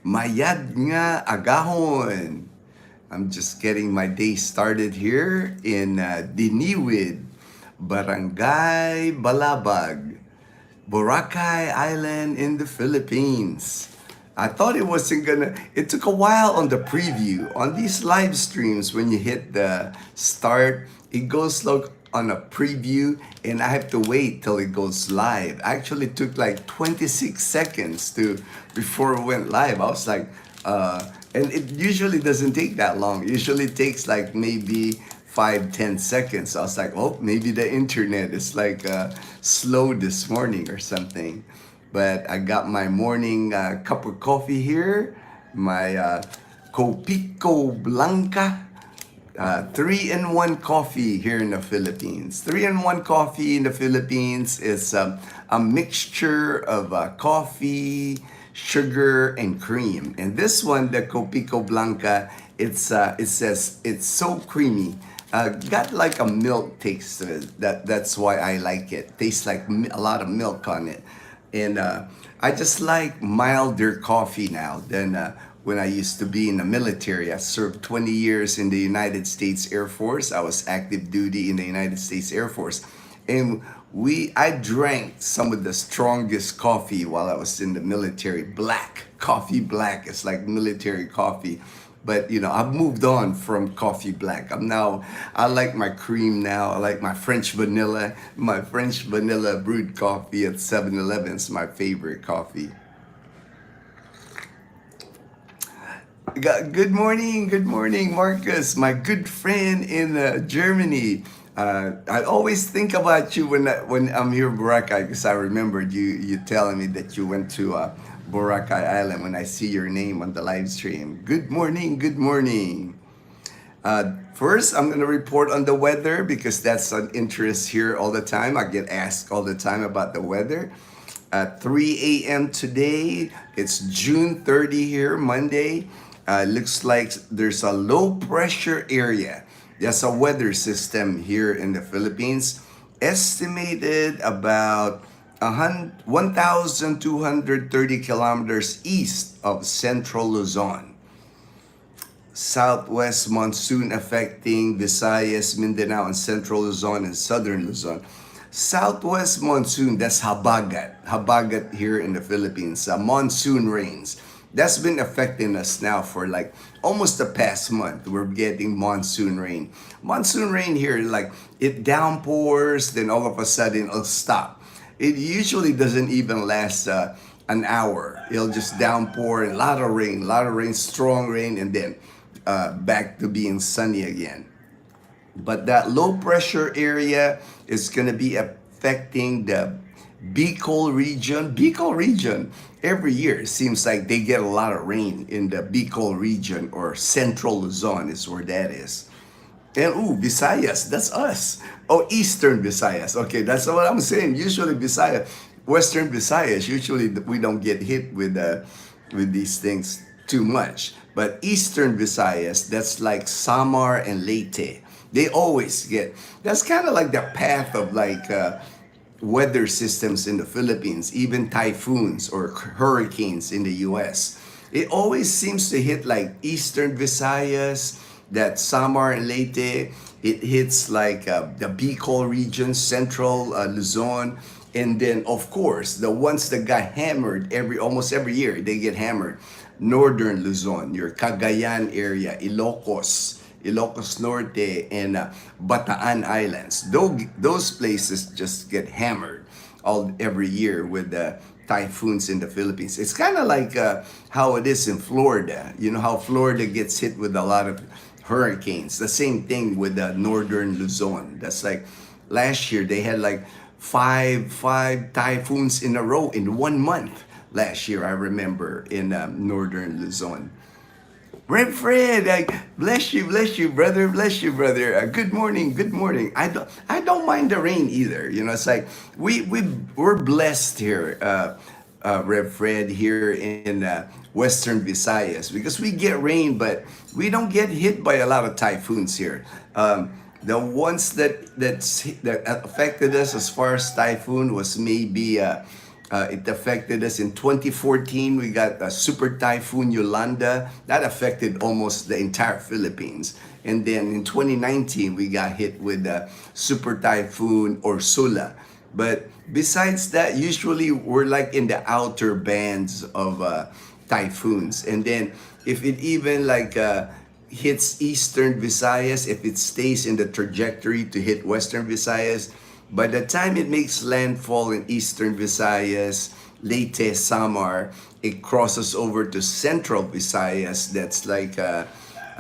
Mayad nga agahon. I'm just getting my day started here in Diniwid, Barangay Balabag, Boracay Island in the Philippines. I thought it wasn't gonna, it took a while on the preview. On these live streams, when you hit the start, it goes like on a preview, and I have to wait till it goes live. Actually, it took like 26 seconds to before it went live. I was like, and it usually doesn't take that long. It usually takes like maybe 5-10 seconds. I was like, oh, maybe the internet is like slow this morning or something. But I got my morning cup of coffee here, my Copico Blanca, 3-in-1 coffee here in the Philippines. 3-in-1 coffee in the Philippines is a mixture of coffee, sugar, and cream. And this one, the Copico Blanca, it says it's so creamy. Got like a milk taste to it. That's why I like it. Tastes like a lot of milk on it. And I just like milder coffee now than when I used to be in the military. I served 20 years in the United States Air Force. I was active duty in the United States Air Force. And I drank some of the strongest coffee while I was in the military. Black, coffee black. It's like military coffee. But you know, I've moved on from coffee black. I like my cream now. I like my French vanilla. My French vanilla brewed coffee at 7-Eleven is my favorite coffee. Good morning, Marcus, my good friend in Germany. I always think about you when I'm here in Boracay, because I remembered you telling me that you went to Boracay Island when I see your name on the live stream. Good morning, good morning. First, I'm going to report on the weather because that's an interest here all the time. I get asked all the time about the weather. At 3 a.m. today, it's June 30 here, Monday. Looks like there's a low pressure area. There's a weather system here in the Philippines, estimated about 1,230 kilometers east of central Luzon. Southwest monsoon affecting Visayas, Mindanao, and central Luzon and southern Luzon. Southwest monsoon, that's habagat. Habagat here in the Philippines. Monsoon rains. That's been affecting us now for like almost the past month. We're getting monsoon rain. Monsoon rain here, like it downpours, then all of a sudden it'll stop. It usually doesn't even last an hour. It'll just downpour, and a lot of rain, strong rain, and then back to being sunny again. But that low pressure area is going to be affecting the Bicol region. Bicol region, every year it seems like they get a lot of rain in the Bicol region, or central Luzon is where that is. And Visayas, that's us. Oh, Eastern Visayas. Okay, that's what I'm saying. Usually Visayas, Western Visayas, usually we don't get hit with these things too much. But Eastern Visayas, that's like Samar and Leyte. They always get, that's kind of like the path of like weather systems in the Philippines, even typhoons or hurricanes in the US. It always seems to hit like Eastern Visayas, that Samar and Leyte. It hits like the Bicol region, central Luzon, and then of course the ones that got hammered almost every year, they get hammered. Northern Luzon, your Cagayan area, Ilocos Norte, and Bataan Islands. Those places just get hammered every year with the typhoons in the Philippines. It's kind of like how it is in Florida. You know how Florida gets hit with a lot of hurricanes. The same thing with the northern Luzon. That's like last year they had like five typhoons in a row in 1 month. Last year, I remember, in northern Luzon. Rev Fred, bless you, brother, bless you, brother. Good morning, good morning. I don't mind the rain either. You know, it's like we're blessed here, Rev Fred, here in Western Visayas, because we get rain, but we don't get hit by a lot of typhoons here. The ones that affected us as far as typhoon was maybe It affected us in 2014. We got a super typhoon Yolanda that affected almost the entire Philippines. And then in 2019, we got hit with super typhoon Ursula. But besides that, usually we're like in the outer bands of typhoons. And then if it even like hits eastern Visayas, if it stays in the trajectory to hit western Visayas, by the time it makes landfall in eastern Visayas, Leyte, Samar, it crosses over to central Visayas. That's like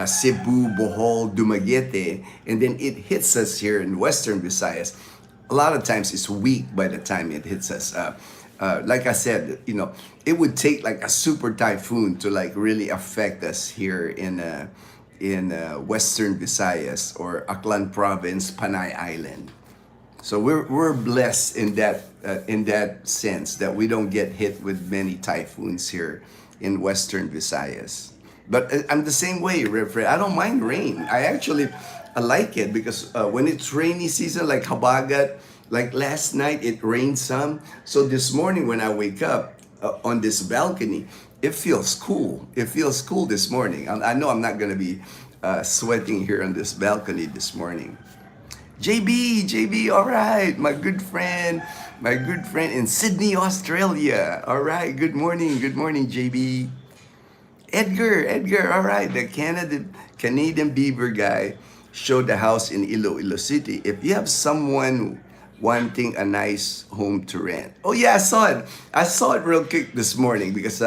Cebu, Bohol, Dumaguete, and then it hits us here in western Visayas. A lot of times it's weak by the time it hits us. Like I said, it would take like a super typhoon to like really affect us here in western Visayas or Aklan Province, Panay Island. So we're blessed in that sense that we don't get hit with many typhoons here in western Visayas. But I'm the same way, Rev Fred. I don't mind rain. I like it because when it's rainy season, like Habagat, like last night it rained some. So this morning when I wake up on this balcony, it feels cool. It feels cool this morning. I know I'm not gonna be sweating here on this balcony this morning. JB, all right, my good friend in Sydney, Australia. All right, good morning, JB. Edgar, all right, the Canadian Beaver guy showed the house in Iloilo City. If you have someone wanting a nice home to rent. Oh yeah, I saw it real quick this morning because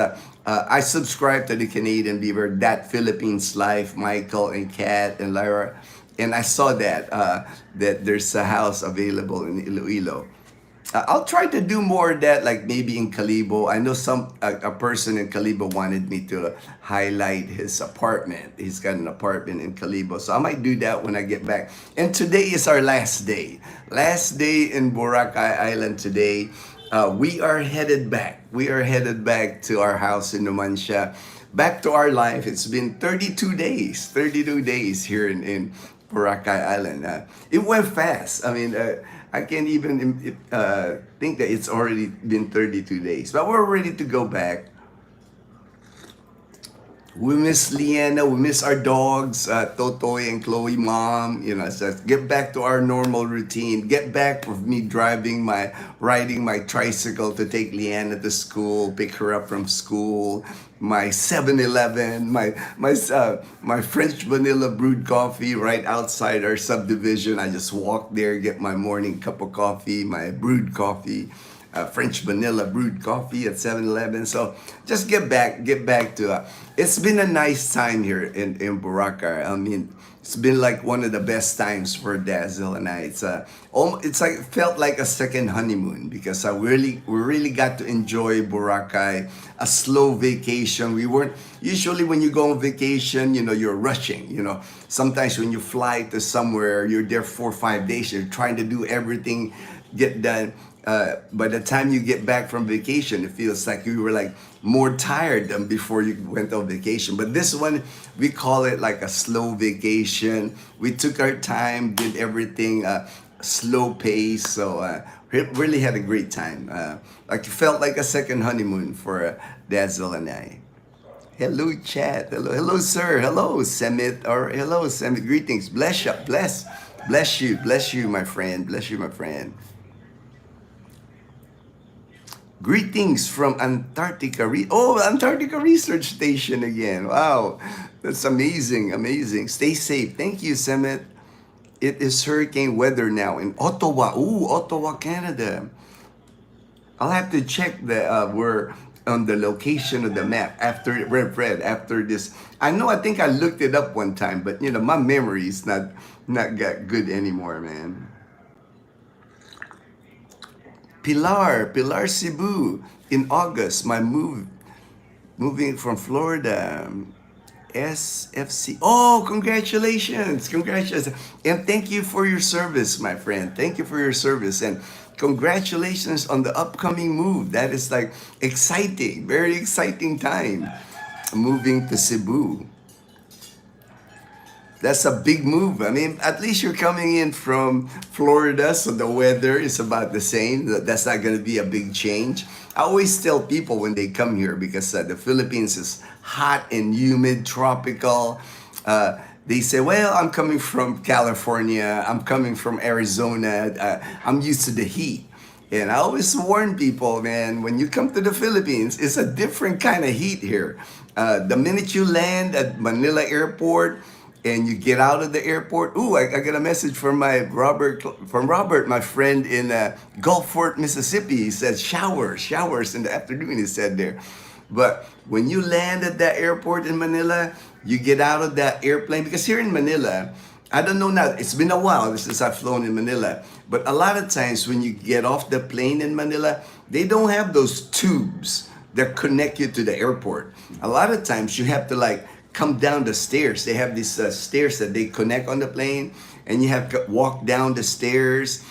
I subscribe to the Canadian Beaver, That Philippines Life, Michael and Kat and Lyra. And I saw that there's a house available in Iloilo. I'll try to do more of that, like maybe in Calibo. I know a person in Calibo wanted me to highlight his apartment. He's got an apartment in Calibo, so I might do that when I get back. And today is our last day in Boracay Island. Today, we are headed back. We are headed back to our house in Numancia, back to our life. It's been 32 days here in Boracay Island. It went fast. I mean, I can't even think that it's already been 32 days. But we're ready to go back. We miss Leanna. We miss our dogs, Totoy and Chloe mom. So get back to our normal routine. Get back with me riding my tricycle to take Leanna to school, pick her up from school. My 7-Eleven, my French vanilla brewed coffee right outside our subdivision. I just walk there, get my morning cup of coffee, my brewed coffee. French vanilla brewed coffee at 7-Eleven. So just get back to it's been a nice time here in Boracay. I mean, it's been like one of the best times for Dazzle and I. It's like felt like a second honeymoon because we really got to enjoy Boracay, a slow vacation. We weren't usually when you go on vacation, you're rushing. Sometimes when you fly to somewhere, you're there 4 or 5 days. You're trying to do everything, get done. By the time you get back from vacation, it feels like you were like more tired than before you went on vacation. But this one, we call it like a slow vacation. We took our time, did everything slow pace. So really had a great time. Like it felt like a second honeymoon for Dazzle and I. Hello, chat. Hello, sir. Hello, Semit. Or hello, Semit. Greetings. Bless you, my friend. Bless you, my friend. Greetings from Antarctica. Antarctica Research Station again. Wow, that's amazing. Stay safe. Thank you, Semit. It is hurricane weather now in Ottawa. Ottawa, Canada. I'll have to check where on the location of the map after after this. I think I looked it up one time, but my memory is not that good anymore, man. Pilar Cebu in August. My moving from Florida. SFC. Oh, congratulations. And thank you for your service, my friend. Thank you for your service. And congratulations on the upcoming move. That is like exciting, very exciting time. Moving to Cebu. That's a big move. I mean, at least you're coming in from Florida, so the weather is about the same. That's not going to be a big change. I always tell people when they come here, because the Philippines is hot and humid, tropical. They say, well, I'm coming from California, I'm coming from Arizona, I'm used to the heat. And I always warn people, man, when you come to the Philippines, it's a different kind of heat here. The minute you land at Manila Airport and you get out of the airport, ooh, I got a message from Robert, my friend in Gulfport, Mississippi. He said showers in the afternoon, he said there. But when you land at that airport in Manila, you get out of that airplane, because here in Manila, I don't know now, it's been a while since I've flown in Manila, but a lot of times when you get off the plane in Manila, they don't have those tubes that connect you to the airport. A lot of times you have to like come down the stairs. They have these stairs that they connect on the plane, and you have to walk down the stairs,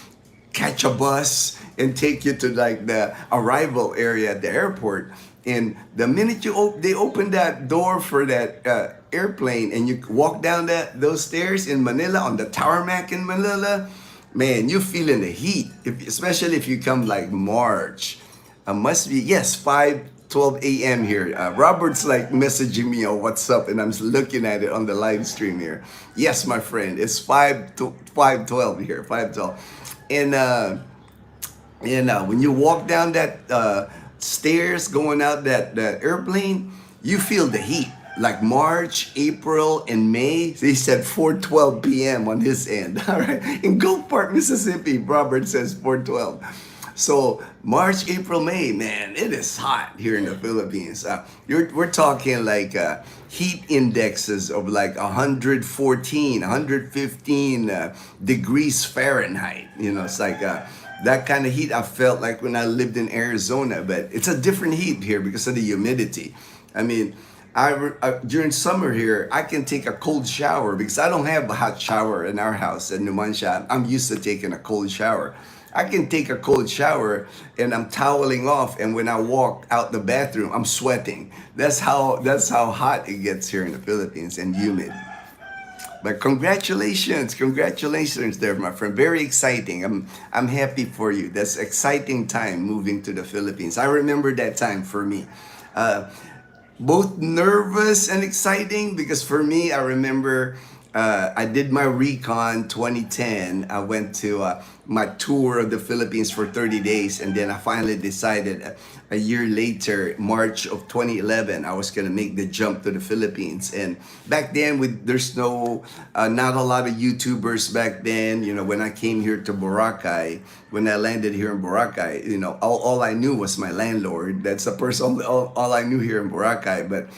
catch a bus, and take you to like the arrival area at the airport. And the minute they open that door for that airplane, and you walk down those stairs in Manila, on the tarmac in Manila, man, you're feeling the heat. Especially if you come like March. Must be, yes, 5:12 a.m. here. Robert's like messaging me on WhatsApp, and I'm looking at it on the live stream here. Yes, my friend, it's 5:12 here, 5:12. And when you walk down that stairs going out that airplane, you feel the heat. Like March, April, and May. He said 4:12 p.m. on his end. All right. In Gulfport, Mississippi, Robert says 4:12. So March, April, May, man, it is hot here in the Philippines. We're talking like heat indexes of like 114, 115 degrees Fahrenheit. You know, it's like that kind of heat I felt like when I lived in Arizona, but it's a different heat here because of the humidity. I mean, during summer here, I can take a cold shower because I don't have a hot shower in our house in Numancia. I'm used to taking a cold shower. I can take a cold shower and I'm toweling off, and when I walk out the bathroom, I'm sweating. That's how hot it gets here in the Philippines, and humid. But congratulations there, my friend. Very exciting. I'm happy for you. That's exciting time moving to the Philippines. I remember that time for me. Both nervous and exciting, because for me, I remember I did my recon 2010. I went to my tour of the Philippines for 30 days, and then I finally decided a year later, March of 2011, I was gonna make the jump to the Philippines. And back then, there's not a lot of YouTubers back then. You know, when I came here to Boracay, when I landed here in Boracay, you know, all I knew was my landlord. That's the person, all I knew here in Boracay. But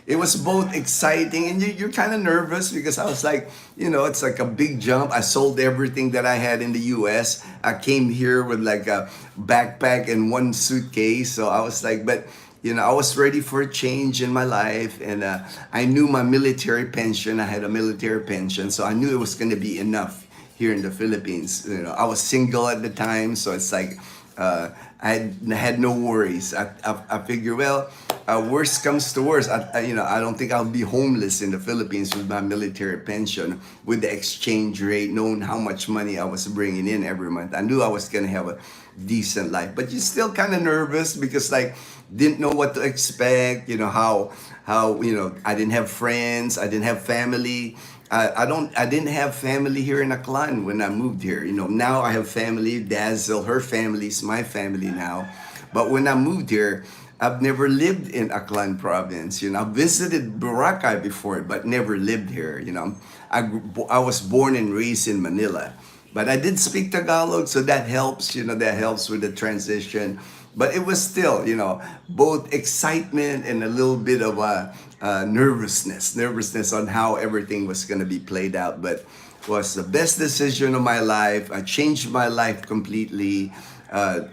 it was both exciting, and you're kind of nervous because I was like, you know, it's like a big jump. I sold everything that I had in the US. I came here with like a backpack and one suitcase. So I was like, but you know, I was ready for a change in my life, and I knew my military pension. I had a military pension, so I knew it was going to be enough here in the Philippines. You know, I was single at the time, so it's like I had no worries. I figured, well, worst comes to worst, I don't think I'll be homeless in the Philippines with my military pension, with the exchange rate, knowing how much money I was bringing in every month. I knew I was gonna have a decent life, but you're still kind of nervous because like didn't know what to expect. You know how I didn't have friends, I didn't have family. I didn't have family here in Aklan when I moved here. You know, now I have family. Dazzle, her family's my family now. But when I moved here, I've never lived in Aklan province. You know, I visited Boracay before, but never lived here. You know, I was born and raised in Manila, but I did speak Tagalog, so that helps. You know, that helps with the transition. But it was still, you know, both excitement and a little bit of nervousness on how everything was going to be played out. But it was the best decision of my life. I changed my life completely.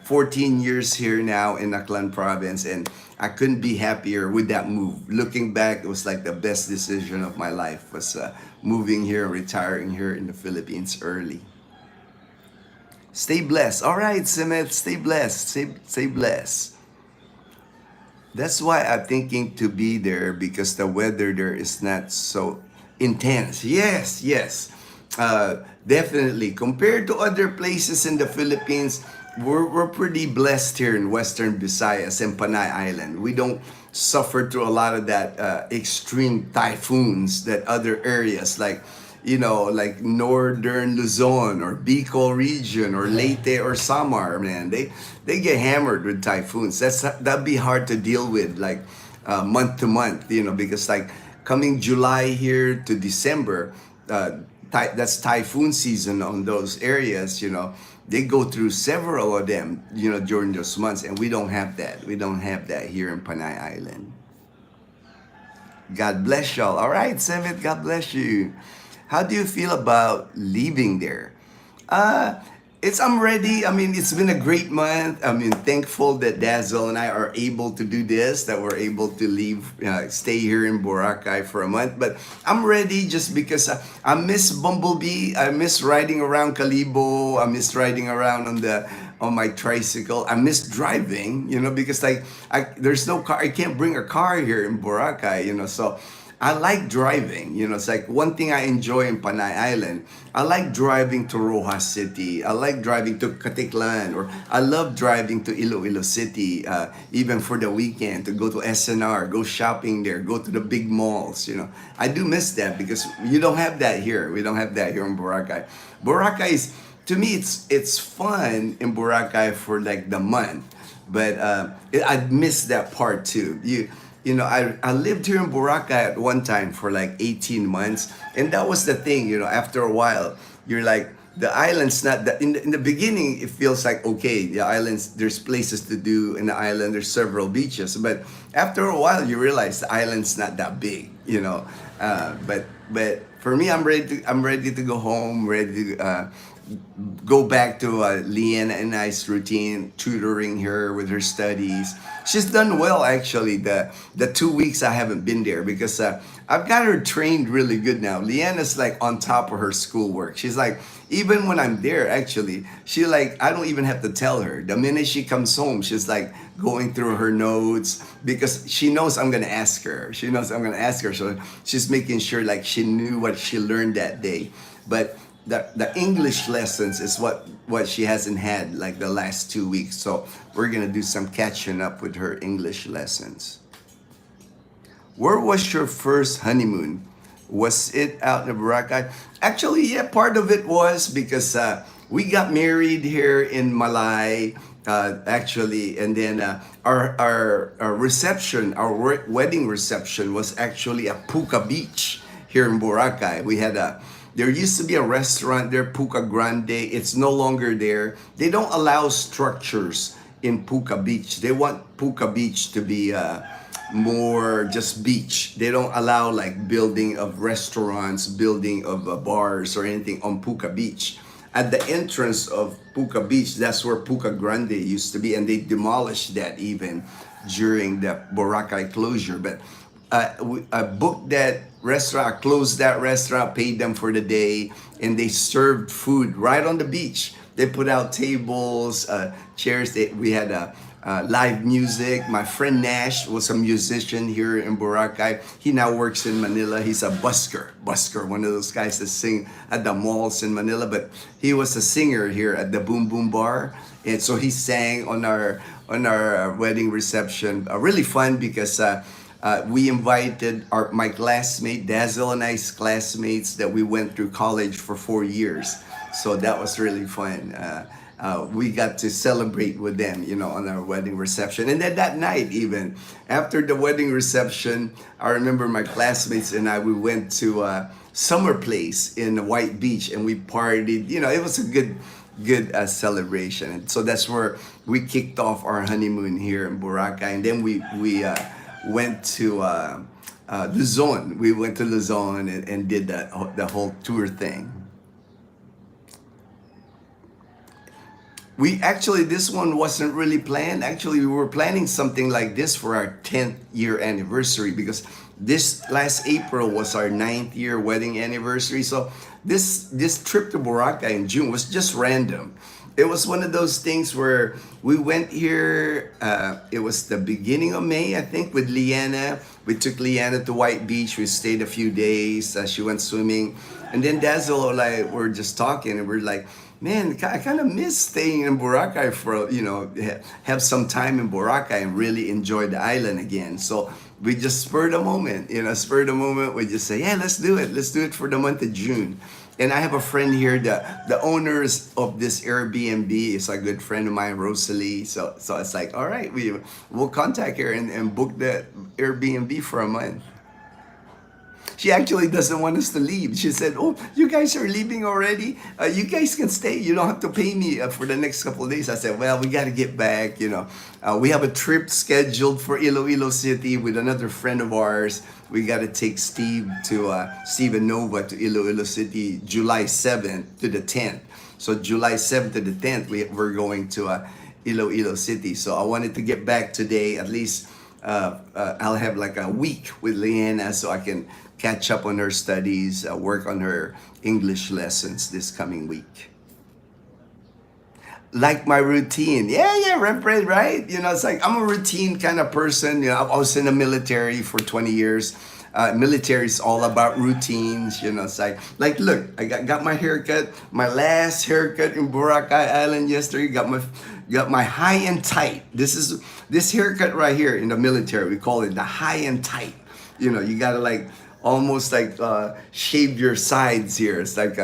14 years here now in Aklan province, and I couldn't be happier with that move. Looking back, it was like the best decision of my life was moving here, retiring here in the Philippines early. Stay blessed. All right, Simit, stay blessed. Stay blessed. That's why I'm thinking to be there, because the weather there is not so Intense. Yes, yes. Definitely. Compared to other places in the Philippines, we're pretty blessed here in Western Visayas and Panay Island. We don't suffer through a lot of that extreme typhoons that other areas like, like northern Luzon or Bicol region or Leyte or Samar, man, they get hammered with typhoons. That'd be hard to deal with, like month to month, because like coming July here to December, that's typhoon season on those areas. They go through several of them, during those months, and we don't have that. We don't have that here in Panay Island. God bless y'all. All right, Seventh, God bless you. How do you feel about leaving there? Uh, I'm ready. I mean, it's been a great month. I mean, thankful that Dazzle and I are able to do this, that we're able to leave, stay here in Boracay for a month. But I'm ready just because I miss Bumblebee. I miss riding around Kalibo. I miss riding around on my tricycle. I miss driving, because like there's no car. I can't bring a car here in Boracay, so I like driving. It's like one thing I enjoy in Panay Island. I like driving to Rojas City. I like driving to Caticlan, or I love driving to Iloilo City, even for the weekend, to go to SNR, go shopping there, go to the big malls. I do miss that because you don't have that here. We don't have that here in Boracay. Boracay is, to me, it's fun in Boracay for like the month, but I miss that part too. I lived here in Boracay at one time for like 18 months. And that was the thing, after a while, you're like, the island's not that, in the beginning, it feels like, okay, the islands, there's places to do in the island, there's several beaches. But after a while, you realize the island's not that big, but for me, I'm ready to go home, ready to, go back to Leanna and I's routine, tutoring her with her studies. She's done well, actually, the 2 weeks I haven't been there, because I've got her trained really good now. Leanna's like on top of her schoolwork. She's like, even when I'm there, actually, I don't even have to tell her. The minute she comes home, she's like going through her notes, because she knows I'm gonna ask her. She knows I'm gonna ask her, so she's making sure like she knew what she learned that day. But the English lessons is what she hasn't had like the last 2 weeks. So we're gonna do some catching up with her English lessons. Where was your first honeymoon? Was it out in Boracay? Actually, yeah, part of it was because we got married here in Malay, actually, and then our reception, our wedding reception, was actually at Puka Beach here in Boracay. There used to be a restaurant there, Puka Grande. It's no longer there. They don't allow structures in Puka Beach. They want Puka Beach to be more just beach. They don't allow like building of restaurants, building of bars or anything on Puka Beach. At the entrance of Puka Beach, that's where Puka Grande used to be, and they demolished that even during the Boracay closure. But I booked that restaurant, closed that restaurant, paid them for the day, and they served food right on the beach. They put out tables, chairs. We had live music. My friend Nash was a musician here in Boracay. He now works in Manila. He's a busker, one of those guys that sing at the malls in Manila. But he was a singer here at the Boom Boom Bar, and so he sang on our wedding reception. Really fun because we invited my classmate, Dazzle and I's classmates that we went through college for 4 years. So that was really fun. We got to celebrate with them, on our wedding reception. And then that night, even after the wedding reception, I remember my classmates and we went to a summer place in White Beach, and we partied. It was a good celebration. And so that's where we kicked off our honeymoon here in Boracay. And then we went to Luzon. We went to Luzon and did the whole tour thing. This one wasn't really planned. Actually, we were planning something like this for our 10th year anniversary, because this last April was our 9th year wedding anniversary. So this trip to Boracay in June was just random. It was one of those things where we went here, it was the beginning of May, I think, with Leanna. We took Leanna to White Beach. We stayed a few days. She went swimming. And then Dazzle, like, we're just talking and we're like, man, I kind of miss staying in Boracay for, have some time in Boracay and really enjoy the island again. So we just spurred a moment, spurred a moment. We just say, yeah, let's do it. Let's do it for the month of June. And I have a friend here, the owners of this Airbnb is a good friend of mine, Rosalie. So it's like, all right, we'll contact her and book the Airbnb for a month. She actually doesn't want us to leave. She said, oh, you guys are leaving already? You guys can stay. You don't have to pay me for the next couple of days. I said, well, we got to get back. We have a trip scheduled for Iloilo City with another friend of ours. We got to take Steve and Nova to Iloilo City July 7th to the 10th. So July 7th to the 10th, we're going to Iloilo City. So I wanted to get back today. At least I'll have like a week with Leanna so I can catch up on her studies, work on her English lessons this coming week. Like my routine. Yeah, right? It's like I'm a routine kind of person. I was in the military for 20 years. Military is all about routines. It's like look, I got my haircut, my last haircut in Boracay Island yesterday. Got my high and tight. This haircut right here in the military, we call it the high and tight. You gotta like almost like shave your sides here. It's like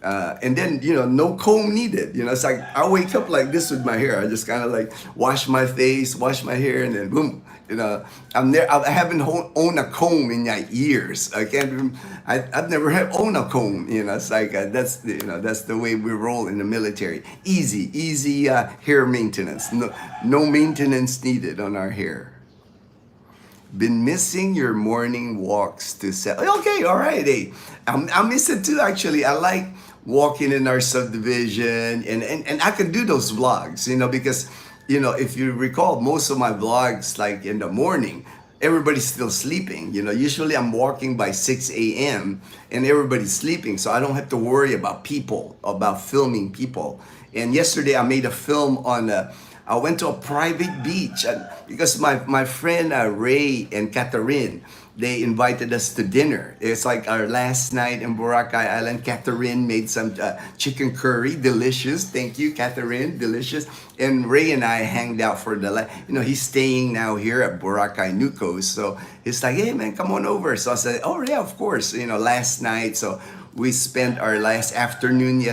and then no comb needed. It's like I wake up like this with my hair. I just kind of like wash my face, wash my hair, and then boom. I haven't owned a comb in like years. I've never had owned a comb. It's like that's the way we roll in the military. Easy hair maintenance. No maintenance needed on our hair. Been missing your morning walks to set. Okay, all right. Hey, I miss it too. Actually, I like walking in our subdivision, and I can do those vlogs. Because if you recall, most of my vlogs, like in the morning, everybody's still sleeping. Usually I'm walking by 6 a.m. and everybody's sleeping, so I don't have to worry about filming people. And yesterday I made a film on. I went to a private beach because my friend Ray and Catherine, they invited us to dinner. It's like our last night in Boracay Island. Catherine made some chicken curry, delicious. Thank you, Catherine, delicious. And Ray and I hanged out for he's staying now here at Boracay Nucos. So he's like, hey man, come on over. So I said, oh yeah, of course. Last night. So we spent our last afternoon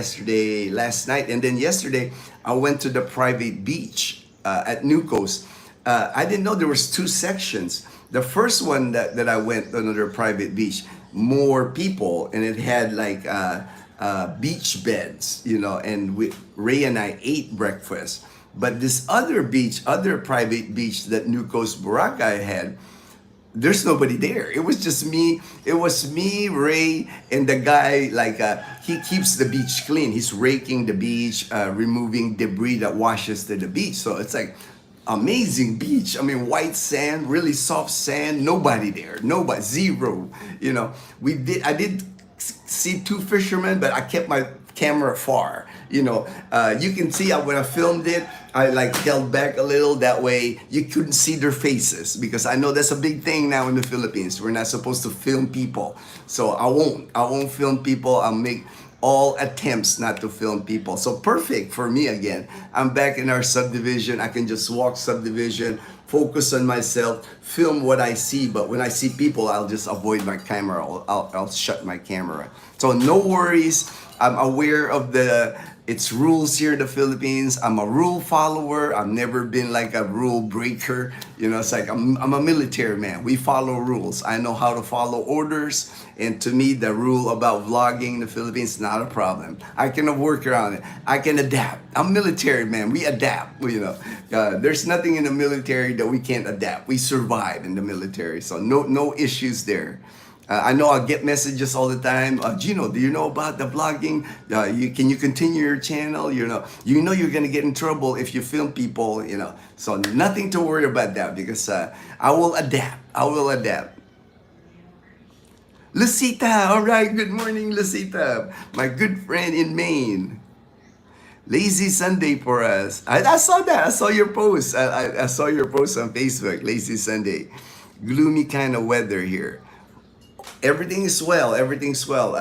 last night. And then yesterday, I went to the private beach at Nucos. I didn't know there was 2 sections. The first one that I went on the private beach, more people, and it had like beach beds, and Ray and I ate breakfast. But this other private beach that Nucos Boracay had, there's nobody there. It was just me. It was me, Ray, and the guy, he keeps the beach clean. He's raking the beach, removing debris that washes to the beach. So it's like amazing beach. I mean, white sand, really soft sand, nobody there. Nobody, zero. I did see 2 fishermen, but I kept my camera far. You can see when I filmed it, I held back a little, that way you couldn't see their faces, because I know that's a big thing now in the Philippines. We're not supposed to film people. So I won't film people. I'll make all attempts not to film people. So perfect for me again. I'm back in our subdivision. I can just walk subdivision, focus on myself, film what I see. But when I see people, I'll just avoid my camera. I'll shut my camera. So no worries. I'm aware of its rules here in the Philippines. I'm a rule follower. I've never been like a rule breaker. It's like I'm a military man. We follow rules. I know how to follow orders. And to me, the rule about vlogging in the Philippines is not a problem. I can work around it. I can adapt. I'm military man. We adapt. There's nothing in the military that we can't adapt. We survive in the military. So no issues there. I know I get messages all the time. Ginno, do you know about the vlogging? Can you continue your channel? You're gonna get in trouble if you film people. So nothing to worry about that, because I will adapt. Lucita, all right. Good morning, Lucita, my good friend in Maine. Lazy Sunday for us. I saw that. I saw your post. I saw your post on Facebook. Lazy Sunday. gloomy kind of weather here. Everything is well. Everything's well.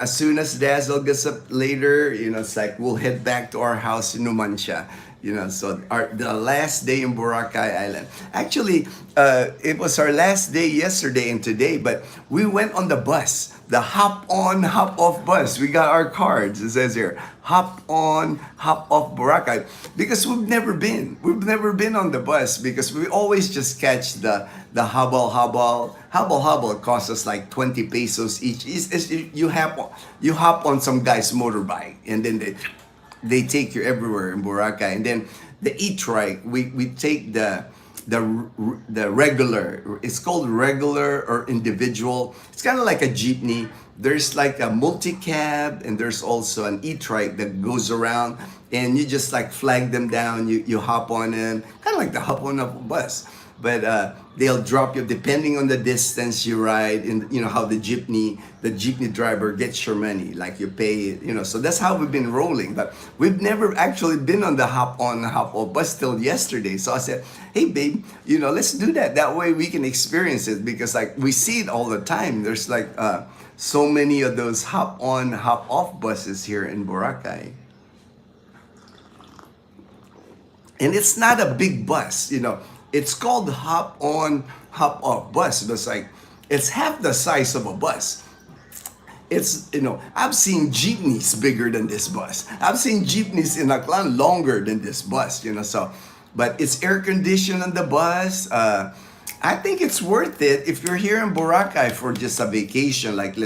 As soon as Dazzle gets up later, it's like we'll head back to our house in Numancia. So the last day in Boracay Island. Actually, it was our last day yesterday and today, but we went on the bus, the hop on, hop off bus. We got our cards. It says here, hop on, hop off Boracay, because we've never been. We've never been on the bus because we always just catch the hubble hubble. Hubble hubble costs us like 20 pesos each. You hop on some guy's motorbike, and then they take you everywhere in Boracay. And then the e-trike, we take the regular. It's called regular or individual. It's kind of like a jeepney. There's like a multi-cab, and there's also an e-trike that goes around, and you just like flag them down. You hop on in, kind of like the hop on a bus. But they'll drop you depending on the distance you ride, and how the jeepney driver gets your money, like you pay, so that's how we've been rolling. But we've never actually been on the hop on hop off bus till yesterday. So I said, hey babe, let's do that way we can experience it, because like we see it all the time. There's like so many of those hop on hop off buses here in Boracay. And it's not a big bus. It's called hop on hop off bus, but it's half the size of a bus. It's, I've seen jeepneys bigger than this bus. I've seen jeepneys in Aklan longer than this bus. So, but it's air conditioned on the bus. I think it's worth it if you're here in Boracay for just a vacation, like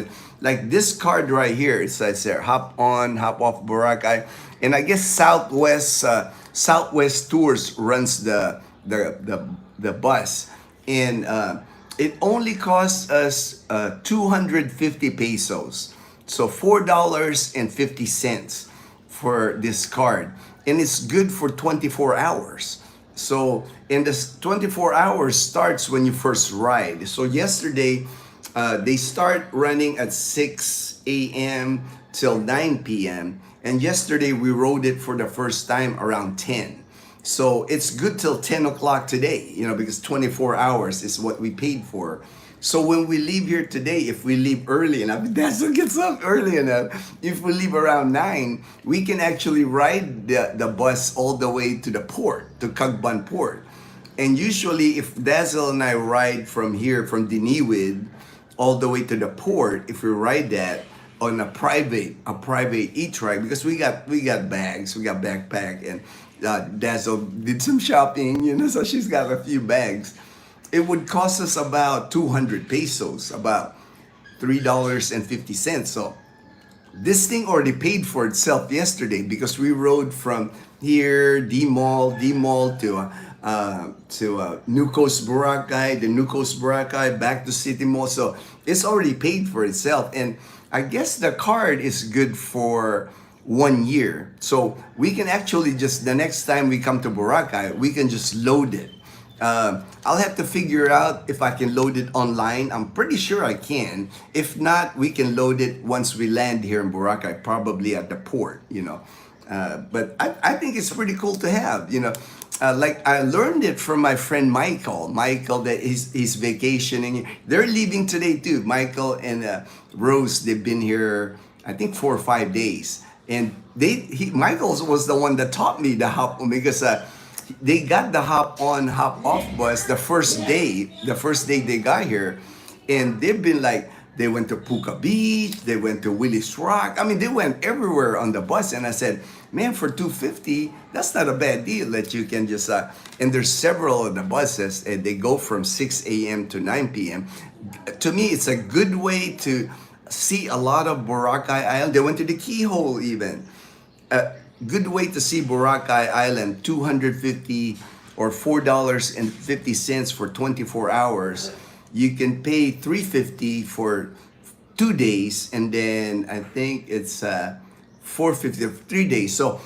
this card right here. It says there, hop on, hop off Boracay, and I guess Southwest Tours runs the bus, and it only costs us 250 pesos, so $4.50 for this card, and it's good for 24 hours. So, and this 24 hours starts when you first ride. So yesterday, they start running at 6 a.m. till 9 p.m. And yesterday we rode it for the first time around 10. So it's good till 10 o'clock today, because 24 hours is what we paid for. So when we leave here today, if we leave early enough, that's what gets up early enough. If we leave around 9, we can actually ride the bus all the way to the port, to Cagban Port. And usually if Dazzle and I ride from here, from Diniwid, all the way to the port, if we ride that on a private e-trike, because we got bags, we got backpack, and Dazzle did some shopping, so she's got a few bags. It would cost us about 200 pesos, about $3.50. So this thing already paid for itself yesterday, because we rode from here, D-Mall to New Coast Boracay, the New Coast Boracay back to City Mall. So it's already paid for itself. And I guess the card is good for 1 year. So we can actually just, the next time we come to Boracay, we can just load it. I'll have to figure out if I can load it online. I'm pretty sure I can. If not, we can load it once we land here in Boracay, probably at the port, But I think it's pretty cool to have, like I learned it from my friend Michael, that he's vacationing. They're leaving today too. Michael and Rose, they've been here, I think 4 or 5 days. And Michael was the one that taught me the hop, because they got the hop on hop off bus the first day they got here, and they've been like, they went to Puka Beach, they went to Willis Rock. I mean, they went everywhere on the bus. And I said, man, for 250, that's not a bad deal that you can just and there's several of the buses, and they go from 6 a.m. to 9 p.m. To me, it's a good way to see a lot of Boracay Island. They went to the Keyhole even. Good way to see Boracay Island, 250 or $4.50 for 24 hours. You can pay 350 for 2 days, and then I think it's 450 for 3 days. So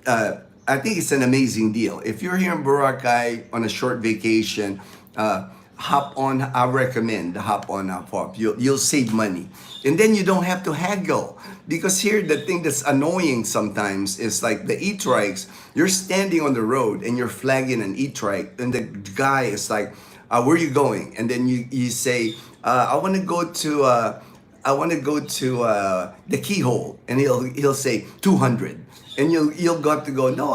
I think it's an amazing deal. If you're here in Boracay on a short vacation, hop on. I recommend the hop on, hop off. You'll save money, and then you don't have to haggle, because here the thing that's annoying sometimes is like the e-trikes. You're standing on the road and you're flagging an e-trike, and the guy is like, where are you going? And then you say, I want to go to the keyhole, and he'll say 200, and you'll got to go. No,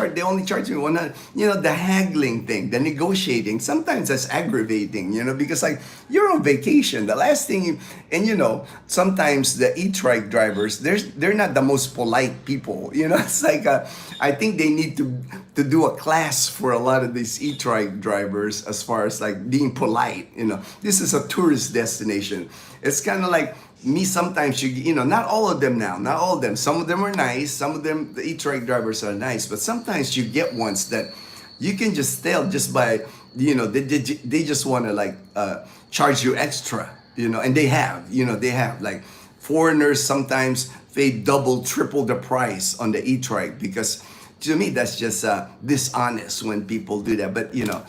they only charge me 100. You know, the haggling thing, the negotiating. Sometimes that's aggravating. You know, because like you're on vacation. The last thing and you know, sometimes the e-trike drivers, they're not the most polite people. You know, it's like I think they need to do a class for a lot of these e-trike drivers as far as like being polite. You know, this is a tourist destination. It's kind of like me. Sometimes you know, not all of them now, not all of them. Some of them are nice. Some of them, the e-trike drivers are nice, but sometimes you get ones that you can just tell just by, you know, they just want to like charge you extra, you know, and they have like foreigners sometimes pay double, triple the price on the e-trike, because to me that's just dishonest when people do that. But you know,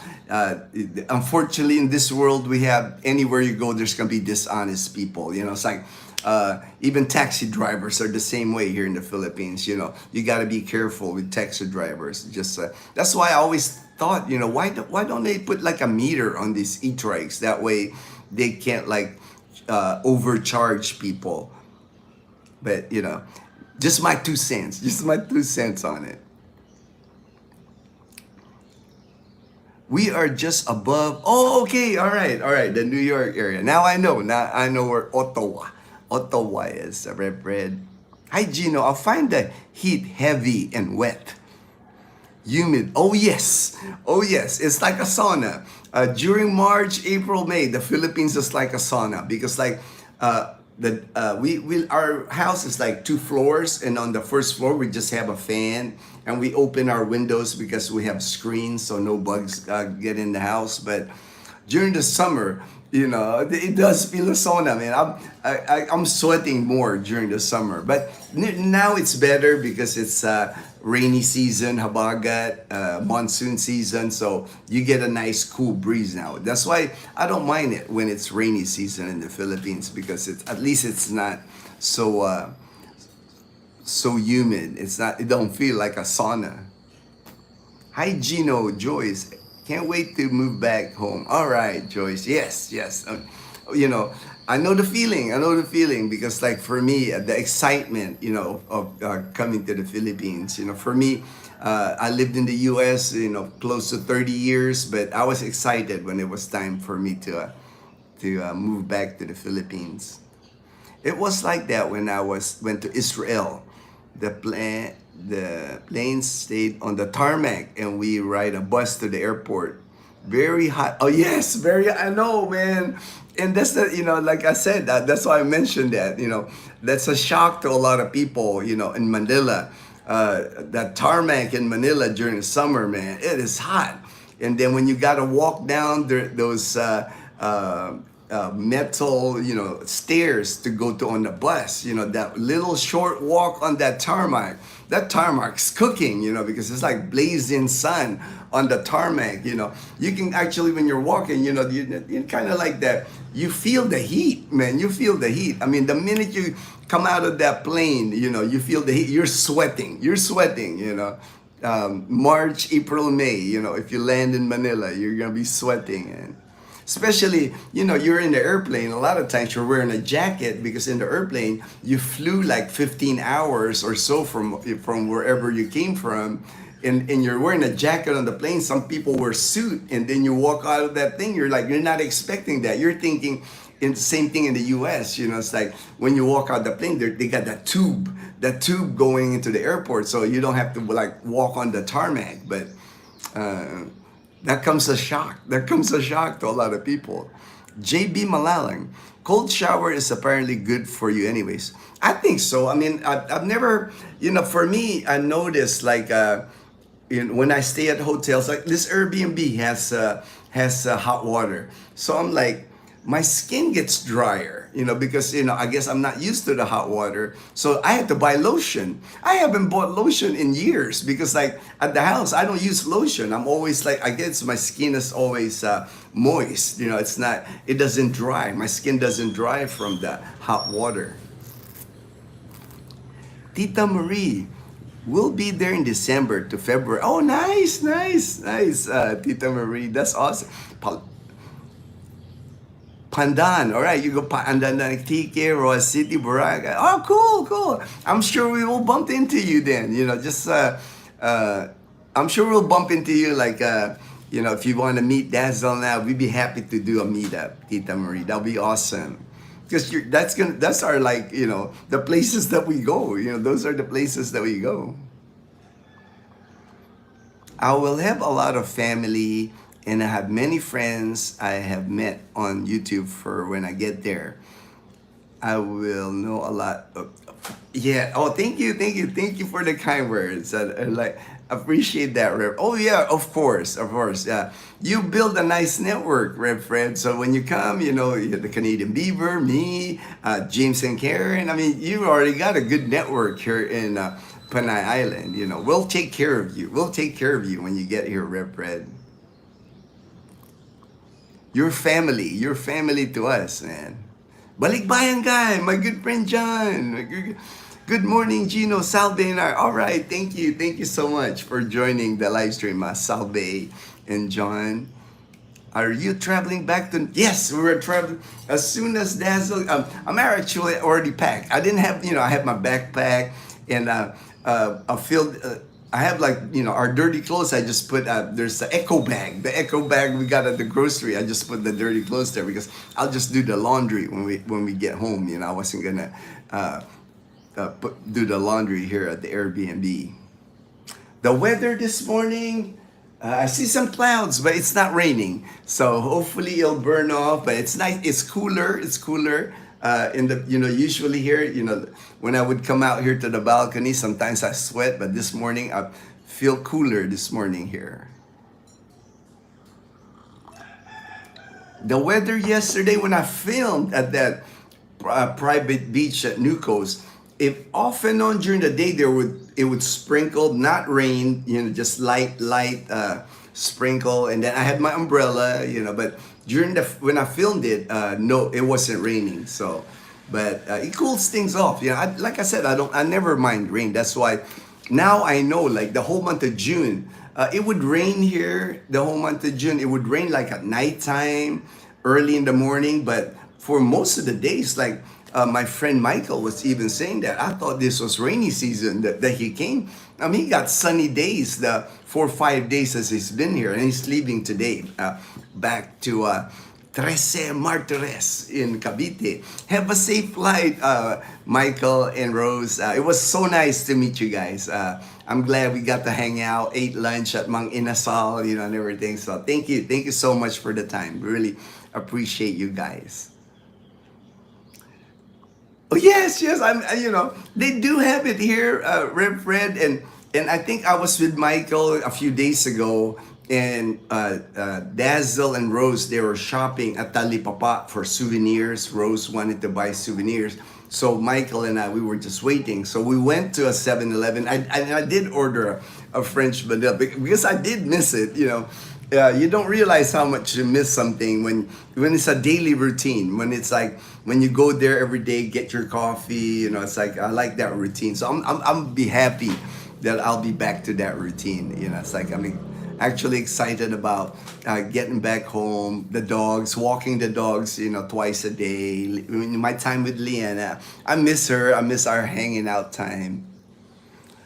unfortunately in this world we have, anywhere you go there's gonna be dishonest people. You know, it's like even taxi drivers are the same way here in the Philippines. You know, you got to be careful with taxi drivers. Just that's why I always thought, you know, why don't they put like a meter on these e-trikes? That way they can't like overcharge people. But you know, just my 2 cents, just my 2 cents on it. We are just above. Oh, okay, all right, all right. The New York area. Now I know. Now I know where Ottawa is. Red. Hi, Gino. I find the heat heavy and wet, humid. Oh yes, oh yes. It's like a sauna. During March, April, May, the Philippines is like a sauna, because like our house is like 2 floors, and on the first floor we just have a fan, and we open our windows because we have screens so no bugs get in the house. But during the summer, you know, it does feel a sauna, man. I'm sweating more during the summer, but now it's better because it's rainy season, habagat, monsoon season, so you get a nice cool breeze now. That's why I don't mind it when it's rainy season in the Philippines, because it's at least it's not so humid. It don't feel like a sauna. Hi Gino, Joyce. Can't wait to move back home. All right, Joyce. Yes. You know, I know the feeling. Because like for me, the excitement, you know, of coming to the Philippines. You know, for me, I lived in the U.S. You know, close to 30 years, but I was excited when it was time for me to move back to the Philippines. It was like that when I went to Israel. The plane stayed on the tarmac, and we ride a bus to the airport. Very hot. Oh yes, very. I know, man. And that's the, you know, like I said, that's why I mentioned that. You know, that's a shock to a lot of people. You know, in Manila, that tarmac in Manila during the summer, man, it is hot. And then when you got to walk down those metal, you know, stairs to go to on the bus, you know, that little short walk on that tarmac's cooking, you know, because it's like blazing sun on the tarmac. You know, you can actually, when you're walking, you know, you kind of like that, you feel the heat, man. You feel the heat. I mean, the minute you come out of that plane, you know, you feel the heat. You're sweating, you know. March, April, May, you know, if you land in Manila, you're gonna be sweating. And especially, you know, you're in the airplane, a lot of times you're wearing a jacket, because in the airplane you flew like 15 hours or so from wherever you came from, and you're wearing a jacket on the plane. Some people wear suit, and then you walk out of that thing, you're not expecting that. You're thinking, in the same thing in the US, you know, it's like when you walk out the plane, they got that tube going into the airport, so you don't have to like walk on the tarmac. But that comes a shock. To a lot of people. JB Malalang, cold shower is apparently good for you anyways. I think so. I mean, I've never, you know, for me, I noticed like, when I stay at hotels, like this Airbnb has hot water. So I'm like, my skin gets drier, you know, because, you know, I guess I'm not used to the hot water. So I had to buy lotion. I haven't bought lotion in years, because like at the house, I don't use lotion. I'm always like, I guess my skin is always moist. You know, it doesn't dry. My skin doesn't dry from the hot water. Tita Marie, we'll be there in December to February. Oh, nice. Tita Marie, that's awesome. Pandan. All right, you go Pandan, Antique, Roa City, Boracay. Oh, cool, cool. I'm sure we will bump into you then. Just I'm sure we'll bump into you like if you want to meet Dazzle now, we'd be happy to do a meetup, Tita Marie. That'll be awesome. Because that's our the places that we go. Those are the places that we go. I will have a lot of family, and I have many friends I have met on YouTube for when I get there. I will know a lot of, yeah. Oh, thank you for the kind words. I like appreciate that, Rev. Oh yeah, of course. Yeah, you build a nice network, Rev Fred. So when you come, you have the Canadian Beaver, me, James and Karen. I mean, you already got a good network here in Panay Island. We'll take care of you. We'll take care of you when you get here, Rev Fred. You're family to us, man. Balikbayan guy, my good friend John. Good morning, Ginno, Salve, and I. All right, thank you so much for joining the live stream, Salve and John. Are you traveling back to? Yes, we're traveling as soon as Dazzle. I'm actually already packed. I didn't have, I have my backpack and I filled. I have our dirty clothes. I just put there's the eco bag. The eco bag we got at the grocery. I just put the dirty clothes there because I'll just do the laundry when we get home. I wasn't gonna do the laundry here at the Airbnb. The weather this morning, I see some clouds, but it's not raining. So hopefully it'll burn off. But it's nice. It's cooler. In the usually here when I would come out here to the balcony, sometimes I sweat, but this morning I feel cooler this morning here. The weather yesterday when I filmed at that private beach at Newcoast, if off and on during the day it would sprinkle, not rain, just light sprinkle, and then I had my umbrella, but during when I filmed it, no, it wasn't raining. So, but it cools things off. Like I said, I never mind rain. That's why now I know, like the whole month of June, it would rain here. The whole month of June, it would rain like at nighttime, early in the morning. But for most of the days, like my friend Michael was even saying that I thought this was rainy season that he came. I mean, he got sunny days the 4 or 5 days as he's been here, and he's leaving today back to 13 Martires in Cavite. Have a safe flight, Michael and Rose. It was so nice to meet you guys. I'm glad we got to hang out, ate lunch at Mang Inasal, and everything. So thank you so much for the time. Really appreciate you guys. Oh yes, I'm. They do have it here, Rev Fred, and I think I was with Michael a few days ago, and Dazzle and Rose, they were shopping at Talipapa for souvenirs. Rose wanted to buy souvenirs, so Michael and I, we were just waiting. So we went to a 7-Eleven. I did order a French vanilla because I did miss it. You don't realize how much you miss something when it's a daily routine. When it's like when you go there every day, get your coffee. It's like I like that routine. So I'm be happy that I'll be back to that routine. It's like I'm actually excited about getting back home. The dogs, walking the dogs, twice a day. My time with Leanna, I miss her. I miss our hanging out time.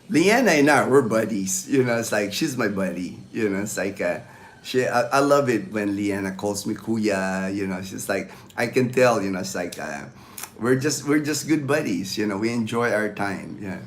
Leanna and I, we're buddies. It's like she's my buddy. It's like. I love it when Leanna calls me Kuya. She's like, I can tell. It's like we're just good buddies. We enjoy our time. Yeah.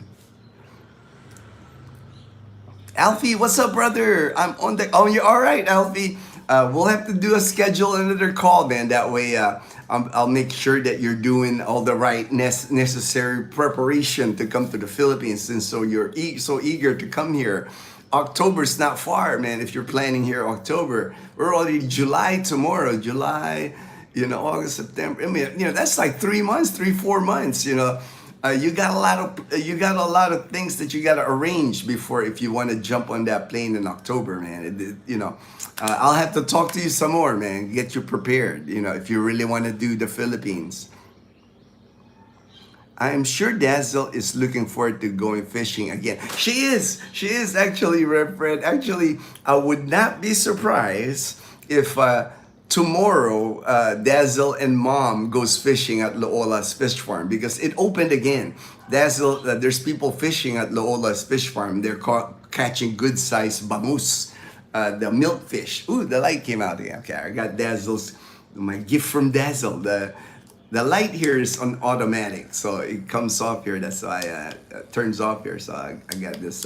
Alfie, what's up, brother? I'm on the. Oh, you're all right, Alfie. We'll have to do another call, man. That way, I'll make sure that you're doing all the right necessary preparation to come to the Philippines, and so you're so eager to come here. October's not far, man. If you're planning here October, we're already July tomorrow. July, August, September. I mean, that's like 3 months, 3-4 months. You got a lot of things that you got to arrange before if you want to jump on that plane in October, man. I'll have to talk to you some more, man. Get you prepared. If you really want to do the Philippines. I am sure Dazzle is looking forward to going fishing again. She is actually, Rev Fred. Actually, I would not be surprised if tomorrow, Dazzle and Mom goes fishing at Loola's fish farm because it opened again. Dazzle, there's people fishing at Loola's fish farm. They're catching good sized bangus, the milkfish. Ooh, the light came out again. Okay, I got Dazzle's, my gift from Dazzle. The light here is on automatic, so it comes off here. That's why it turns off here. So I got this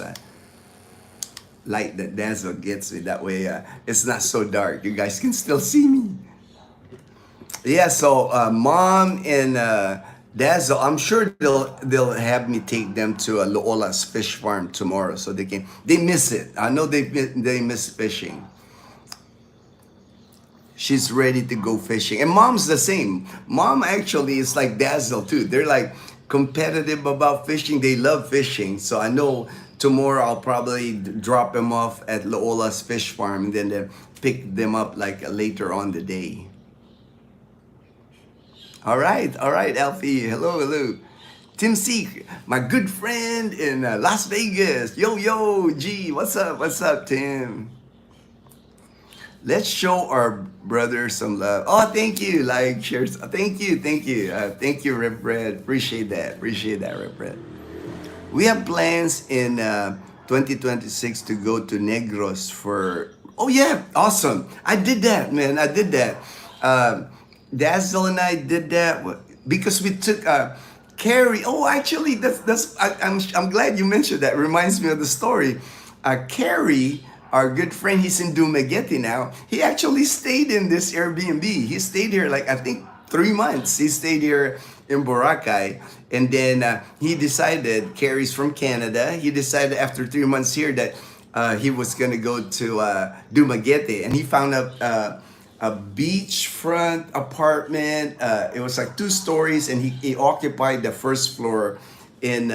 light that Dazzle gets me. That way, it's not so dark. You guys can still see me. Yeah. So Mom and Dazzle, I'm sure they'll have me take them to Loola's fish farm tomorrow, so they miss it. I know they miss fishing. She's ready to go fishing. And Mom's the same. Mom actually is like Dazzle too. They're like competitive about fishing. They love fishing. So I know tomorrow I'll probably drop them off at Loola's fish farm and then pick them up like later on the day. All right, Alfie. Hello. Tim C, my good friend in Las Vegas. Yo, G, what's up, Tim? Let's show our brother some love. Oh, thank you. Like, shares. Thank you. Thank you, Rip Red. Appreciate that, Rip Red. We have plans in 2026 to go to Negros for. Oh yeah, awesome. I did that, man. I did that. Dazzle and I did that because we took Carrie. Oh, actually, I'm glad you mentioned that. Reminds me of the story. Carrie, our good friend, he's in Dumaguete now. He actually stayed in this Airbnb. He stayed here like, I think, 3 months. He stayed here in Boracay. And then he decided, Carrie's from Canada, he decided after 3 months here that he was going to go to Dumaguete. And he found a beachfront apartment. It was like 2 stories, and he occupied the first floor in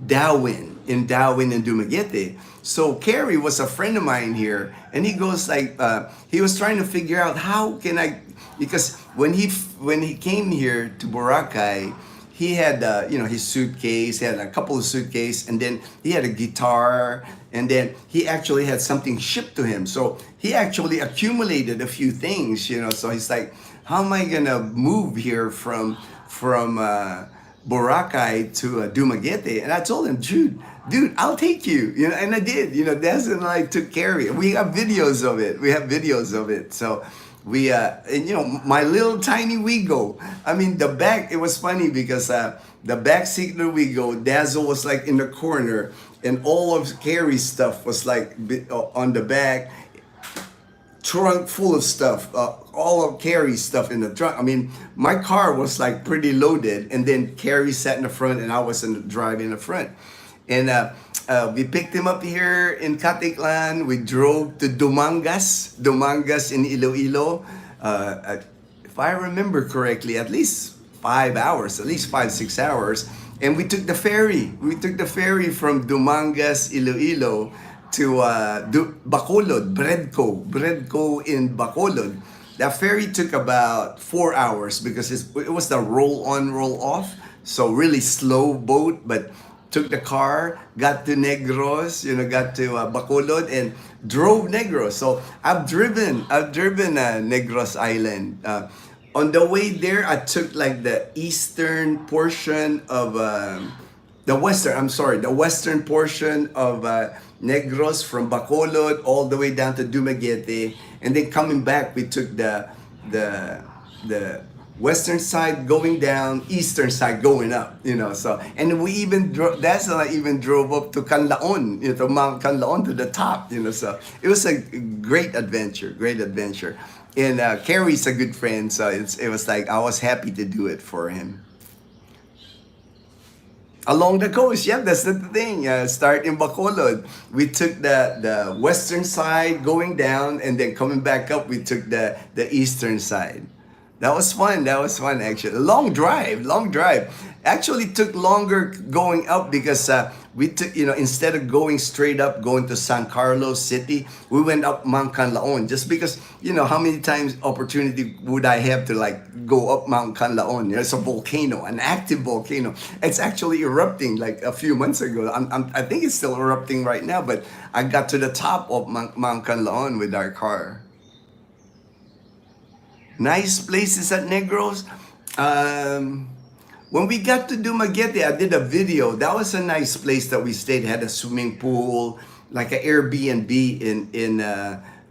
Darwin in Dumaguete. So Carrie was a friend of mine here, and he goes like, he was trying to figure out how can I, because when he came here to Boracay, he had his suitcase, he had a couple of suitcases, and then he had a guitar, and then he actually had something shipped to him. So he actually accumulated a few things, So he's like, how am I gonna move here from Boracay to Dumaguete? And I told him, dude, I'll take you, and I did. Des and I took Carrie. We have videos of it. So we, my little tiny Wigo. I mean, the back, it was funny because the back seat of the Wigo, Dazzle was like in the corner, and all of Carrie's stuff was like on the back, trunk full of stuff, all of Carrie's stuff in the trunk. I mean, my car was like pretty loaded, and then Carrie sat in the front, and I was driving in the front. And we picked him up here in Caticlan. We drove to Dumangas in Iloilo. If I remember correctly, at least 5 hours, at least 5-6 hours. And we took the ferry. We took the ferry from Dumangas, Iloilo to Bacolod, Breadco in Bacolod. That ferry took about 4 hours because it was the roll on, roll off. So really slow boat, but took the car, got to Negros, got to Bacolod, and drove Negros. So I've driven Negros Island. On the way there, I took like the eastern portion of the western portion of Negros from Bacolod all the way down to Dumaguete, and then coming back, we took the western side going down, eastern side going up, So, and we even that's when I even drove up to Canlaon, to Mount Canlaon, to the top, So it was a great adventure. And Carrie's a good friend, so it was like I was happy to do it for him. Along the coast, yeah, that's the thing. Start in Bacolod. We took the western side going down, and then coming back up, we took the eastern side. That was fun actually. Long drive. Actually took longer going up because we took, instead of going straight up, going to San Carlos City, we went up Mount Canlaon just because, how many times opportunity would I have to like go up Mount Canlaon? It's a volcano, an active volcano. It's actually erupting like a few months ago. I think it's still erupting right now, but I got to the top of Mount Canlaon with our car. Nice places at Negros. When we got to Dumaguete, I did a video. That was a nice place that we stayed. Had a swimming pool, like an Airbnb in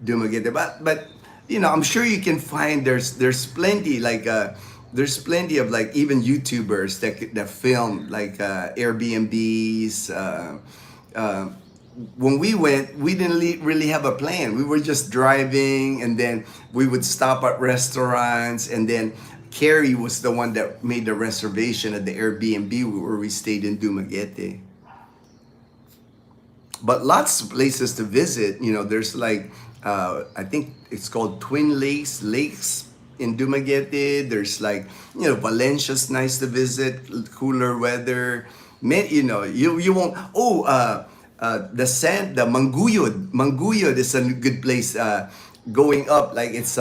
Dumaguete. But I'm sure you can find there's plenty there's plenty of like even YouTubers that film like Airbnbs. When we went, we didn't really have a plan. We were just driving, and then we would stop at restaurants, and then Carrie was the one that made the reservation at the Airbnb where we stayed in Dumaguete. But lots of places to visit. There's like, I think it's called Twin Lakes in Dumaguete. There's like, Valencia's nice to visit, cooler weather. You won't, the Manguyod is a good place going up. Like it's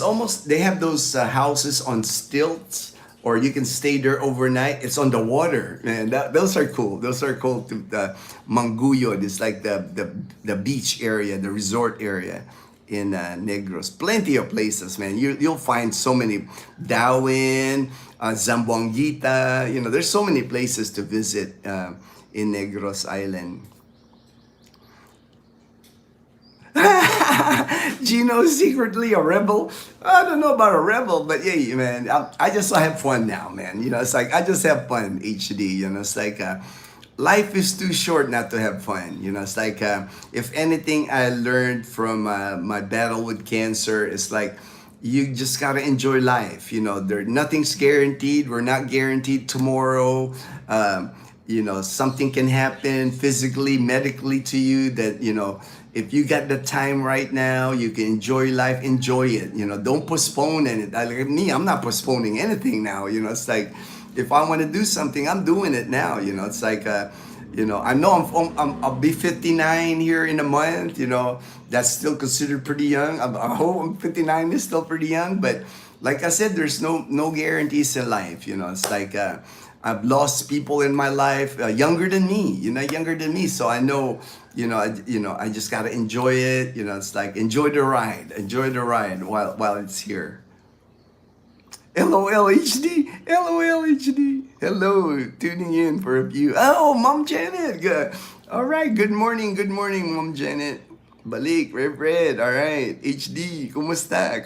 almost, they have those houses on stilts, or you can stay there overnight. It's on the water, man. Those are cool. Those are cool. The Manguyod is like the beach area, the resort area in Negros. Plenty of places, man. You'll find so many. Darwin, Zamboanguita. There's so many places to visit in Negros Island. Ginno's secretly a rebel. I don't know about a rebel, but yeah, man, I just have fun now, man. It's like I just have fun, HD. It's like life is too short not to have fun. It's like if anything I learned from my battle with cancer, it's like you just gotta enjoy life. Nothing's guaranteed. We're not guaranteed tomorrow. Something can happen physically, medically to you that, if you got the time right now, you can enjoy life, enjoy it. Don't postpone it. Like me, I'm not postponing anything now. It's like, if I want to do something, I'm doing it now. It's like, I know I'll be 59 here in a month. That's still considered pretty young. I hope I'm 59 is still pretty young. But like I said, there's no guarantees in life. It's like, I've lost people in my life younger than me. So I know, I just gotta enjoy it. It's like enjoy the ride while it's here. LOL HD, Hello, tuning in for a few. Oh, Mom Janet. Good. All right. Good morning, Mom Janet. Balik, Red. All right. HD, kumusta?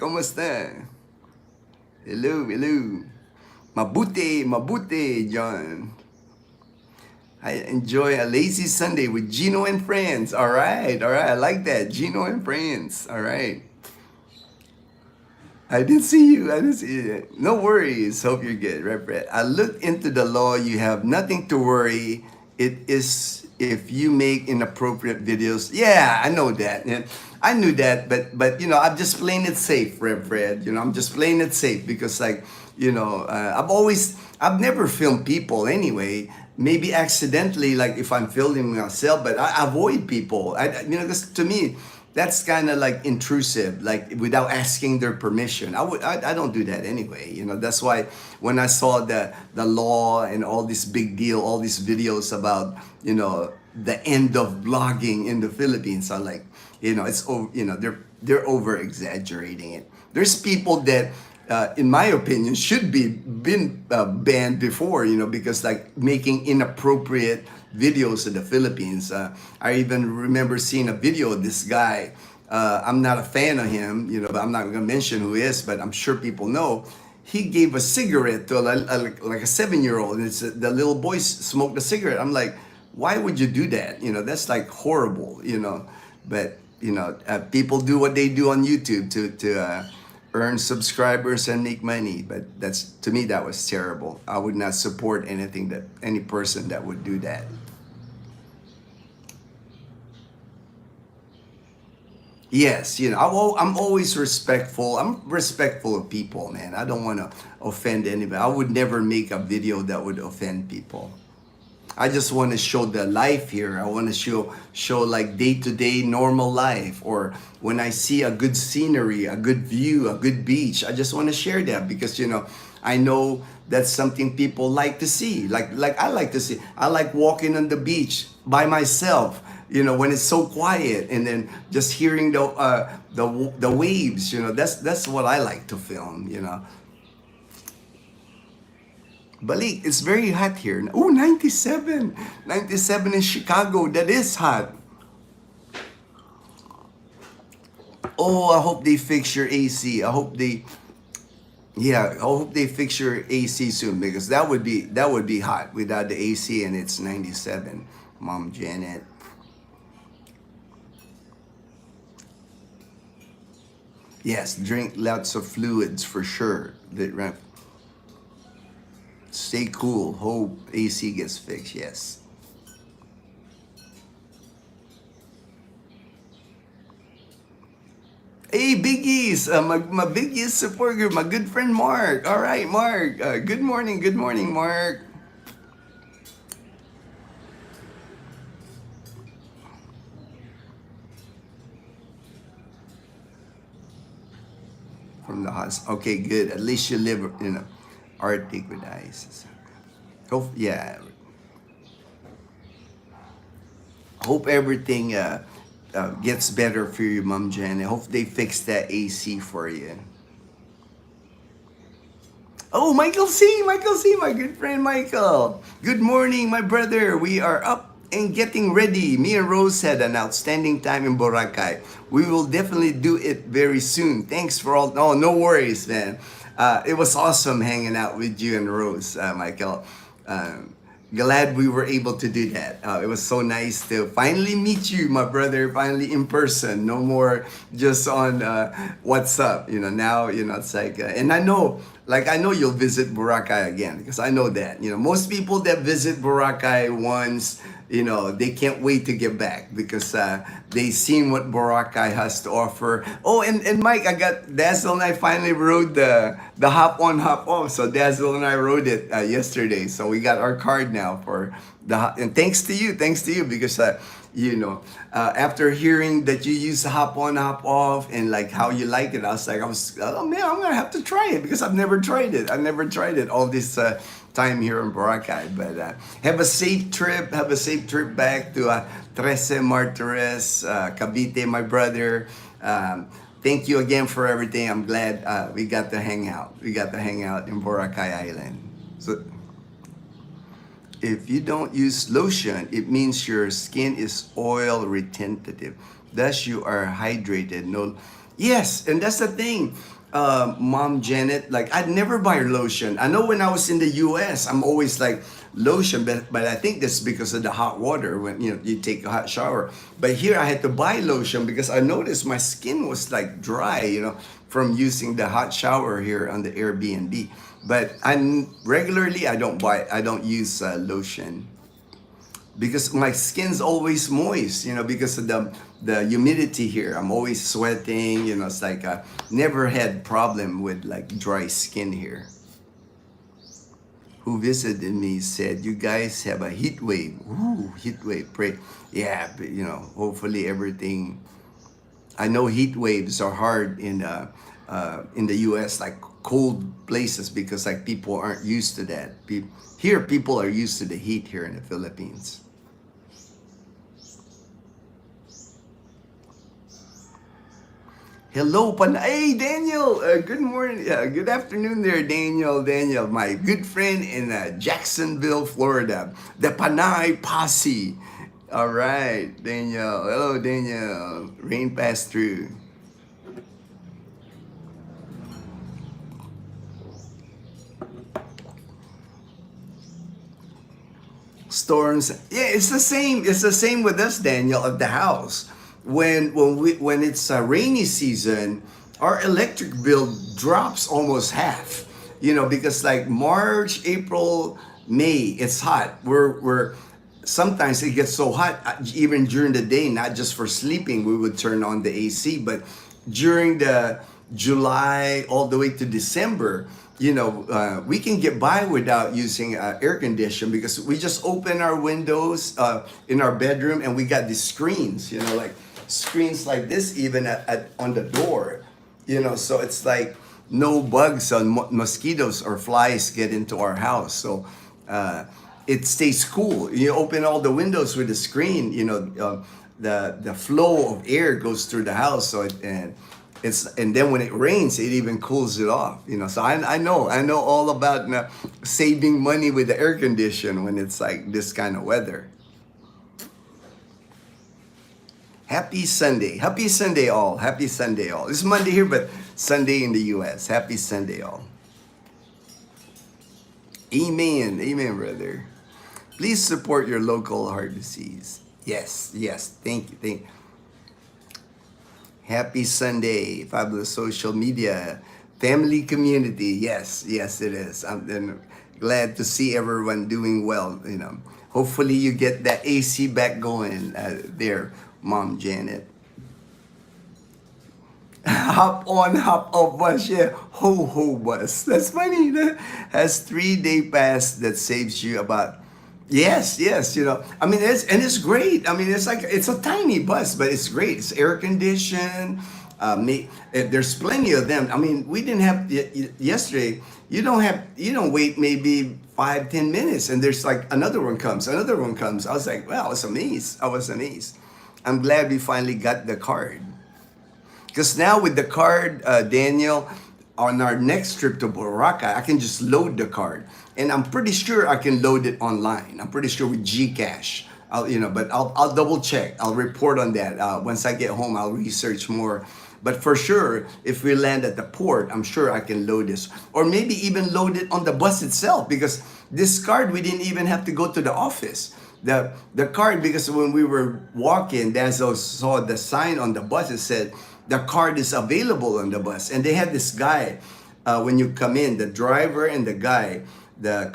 Hello. Mabuti, John. I enjoy a lazy Sunday with Ginno and friends. All right. I like that. Ginno and friends. All right. I didn't see you. No worries. Hope you're good. Right. I looked into the law. You have nothing to worry. It is if you make inappropriate videos. Yeah, I know that. Yeah, I knew that, but I'm just playing it safe, Fred. I'm just playing it safe because like, I've never filmed people anyway. Maybe accidentally, like if I'm filming myself, but I avoid people. Because to me, that's kind of like intrusive, like without asking their permission. I don't do that anyway. That's why when I saw the law and all this big deal, all these videos about, the end of vlogging in the Philippines, I'm like, it's they're over exaggerating it. There's people that, in my opinion, should been banned before, because like making inappropriate videos in the Philippines. I even remember seeing a video of this guy. I'm not a fan of him, but I'm not gonna mention who he is, but I'm sure people know. He gave a cigarette to like a 7-year-old, and the little boy smoked a cigarette. I'm like, why would you do that? That's like horrible, But people do what they do on YouTube to earn subscribers and make money. But to me, that was terrible. I would not support any person that would do that. Yes, I'm always respectful. I'm respectful of people, man. I don't want to offend anybody. I would never make a video that would offend people. I just want to show the life here. I want to show like day-to-day normal life, or when I see a good scenery, a good view, a good beach, I just want to share that because I know that's something people like to see. Like I like to see. I like walking on the beach by myself, when it's so quiet, and then just hearing the waves. That's what I like to film. Balik, it's very hot here. Oh, 97. 97 in Chicago. That is hot. Oh, I hope they fix your AC. I hope they fix your AC soon, because that would be hot without the AC, and it's 97. Mom Janet. Yes, drink lots of fluids for sure. Stay cool. Hope AC gets fixed. Yes. Hey, Biggies! My Biggies support group, my good friend Mark. All right, Mark. Good morning, Mark. From the house. Okay, good. At least you live in Arctic with ice. Hope, yeah. Hope everything gets better for you, Mom Jen. I hope they fix that AC for you. Oh, Michael C, my good friend Michael. Good morning, my brother. We are up and getting ready. Me and Rose had an outstanding time in Boracay. We will definitely do it very soon. Thanks for all. Oh, no worries, man. It was awesome hanging out with you and Rose, Michael. Glad we were able to do that. It was so nice to finally meet you, my brother, finally in person. No more just on WhatsApp. Now, it's like, and I know you'll visit Boracay again, because I know that. Most people that visit Boracay once, they can't wait to get back, because they seen what Boracay has to offer. Oh, and Mike, Dazzle and I finally rode the hop on, hop off. So Dazzle and I rode it yesterday. So we got our card now for and thanks to you, because after hearing that you use the hop on, hop off, and like how you like it, oh man, I'm gonna have to try it, because I've never tried it. All this time here in Boracay. But have a safe trip back to Trece Martires, Cavite, my brother. Thank you again for everything. I'm glad we got to hang out. in Boracay Island. So if you don't use lotion, it means your skin is oil retentive. Thus, you are hydrated. No, yes, and that's the thing, Mom Janet. Like, I'd never buy lotion. I know when I was in the U.S., I'm always like lotion, but I think that's because of the hot water when you take a hot shower. But here I had to buy lotion because I noticed my skin was like dry, from using the hot shower here on the Airbnb. But I don't use lotion, because my skin's always moist, because of the humidity here. I'm always sweating, it's like I never had problem with like dry skin here. Who visited me said, you guys have a heat wave. Ooh, heat wave, pray. Yeah, but hopefully everything. I know heat waves are hard in the U.S., like cold places, because like people aren't used to that. Here, people are used to the heat here in the Philippines. Hello, hey Daniel. Good morning. Good afternoon there, Daniel. My good friend in Jacksonville, Florida. The Panay Posse. All right, Daniel. Hello, Daniel. Rain passed through. Storms. Yeah, it's the same. It's the same with us, Daniel, at the house. When it's a rainy season, our electric bill drops almost half. Because like March, April, May, it's hot. We're sometimes it gets so hot even during the day, not just for sleeping. We would turn on the AC, but during the July all the way to December, we can get by without using air condition, because we just open our windows in our bedroom, and we got these screens, like screens like this, even on the door, so it's like no bugs or mosquitoes or flies get into our house. So it stays cool. You open all the windows with the screen, the flow of air goes through the house, so and then when it rains, it even cools it off. So I know all about saving money with the air condition when it's like this kind of weather. Happy Sunday all. Happy Sunday all. It's Monday here, but Sunday in the U.S. Happy Sunday all. Amen, brother. Please support your local heart disease. Yes, thank you. Happy Sunday, fabulous social media, family community. Yes, it is. I'm glad to see everyone doing well. Hopefully you get that AC back going there, Mom Janet. Hop on, hop off bus, yeah. Ho bus. That's funny. That has 3-day pass that saves you about. Yes. I mean, it's great. I mean, it's a tiny bus, but it's great. It's air conditioned. There's plenty of them. I mean, we didn't have yesterday. You don't wait maybe 5-10 minutes, and there's like another one comes. I was like, well, I was amazed. I'm glad we finally got the card. Because now with the card, Daniel, on our next trip to Boracay, I can just load the card. And I'm pretty sure I can load it online. I'm pretty sure with Gcash. But I'll double check. I'll report on that. Once I get home, I'll research more. But for sure, if we land at the port, I'm sure I can load this. Or maybe even load it on the bus itself. Because this card, we didn't even have to go to the office. The card, because when we were walking, Dazzle saw the sign on the bus. It said, the card is available on the bus. And they had this guy, when you come in, the driver and the guy, they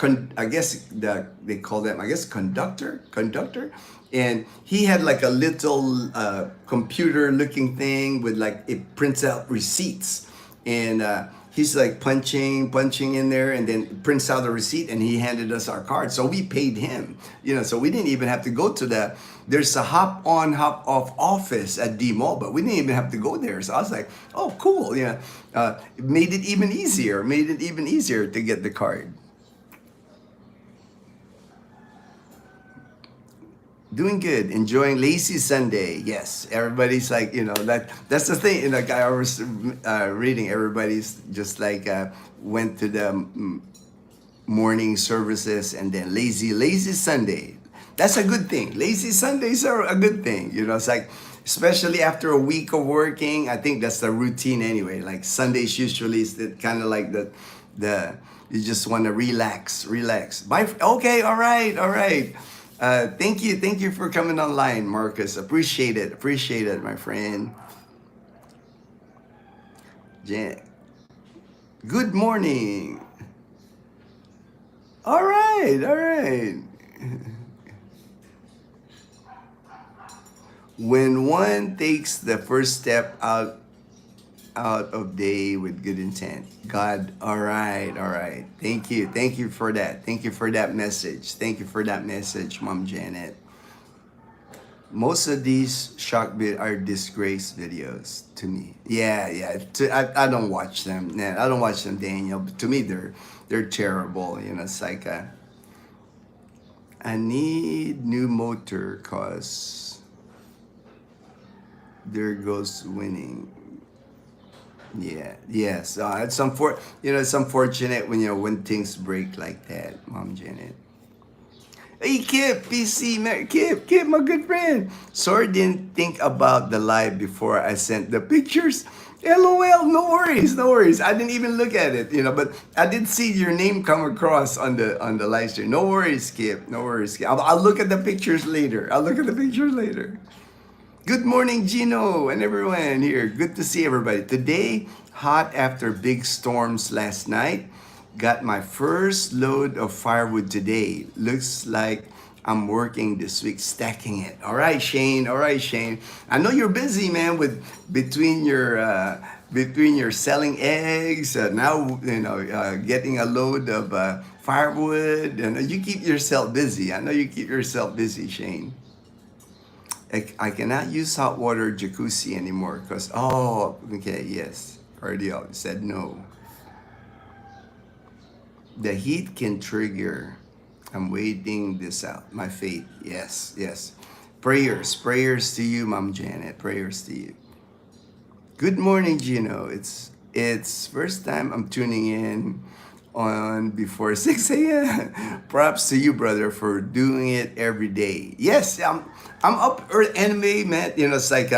call them, conductor. And he had like a little computer looking thing with like, it prints out receipts. And he's like punching in there, and then prints out a receipt, and he handed us our card. So we paid him, so we didn't even have to go to there's a hop on, hop off office at D-Mall, but we didn't even have to go there. So I was like, oh, cool. It made it even easier to get the card. Doing good, enjoying lazy Sunday. Yes, everybody's like, that's the thing. Like I was reading, everybody's just like went to the morning services and then lazy Sunday. That's a good thing. Lazy Sundays are a good thing. It's like, especially after a week of working, I think that's the routine anyway. Like Sundays usually is kind of like the you just want to relax. Bye. Okay, all right. Thank you for coming online, Marcus. Appreciate it, my friend. Jan. Good morning. All right. When one takes the first step out of day with good intent, God, all right. Thank you for that. Thank you for that message, Mom Janet. Most of these shock are disgrace videos to me. Yeah. I don't watch them. I don't watch them, Daniel. But to me, they're terrible. It's like I need new motor cause there goes winning. Yeah. Yes. It's unfortunate when things break like that, Mom Janet. Hey, Kip, Kip, my good friend. Sorry, didn't think about the live before I sent the pictures. LOL, no worries. I didn't even look at it, but I did see your name come across on the live stream. No worries, Kip. I'll look at the pictures later. Good morning, Ginno, and everyone here. Good to see everybody. Today, hot after big storms last night. Got my first load of firewood today. Looks like I'm working this week stacking it. All right, Shane. I know you're busy, man, with between your selling eggs, now getting a load of firewood, and you keep yourself busy. I know you keep yourself busy, Shane. I cannot use hot water jacuzzi anymore because yes, cardio said no. The heat can trigger I'm waiting this out. My faith. Yes, yes. Prayers to you, Mom Janet. Prayers to you. Good morning, Ginno. It's first time I'm tuning in on before 6 a.m. Props to you, brother, for doing it every day. Yes, I'm up early anyway, man. You know, it's like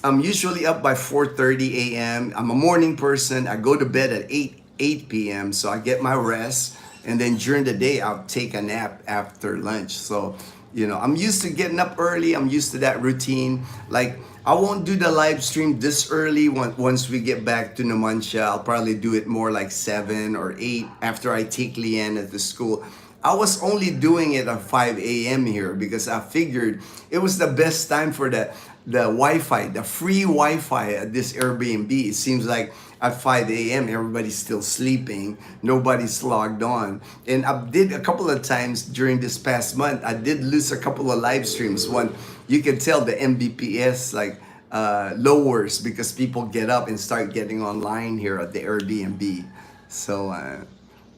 I'm usually up by 4:30 a.m. I'm a morning person. I go to bed at 8 p.m. so I get my rest, and then during the day I'll take a nap after lunch. So, you know, I'm used to getting up early. I'm used to that routine. Like, I won't do the live stream this early. Once we get back to Numancia, I'll probably do it more like 7 or 8 after I take Leanne at the school. I was only doing it at 5 a.m. here because I figured it was the best time for the Wi-Fi, the free Wi-Fi at this Airbnb. It seems like at 5 a.m. everybody's still sleeping, nobody's logged on. And I did a couple of times during this past month, I did lose a couple of live streams. One, you can tell the Mbps like lowers because people get up and start getting online here at the Airbnb. So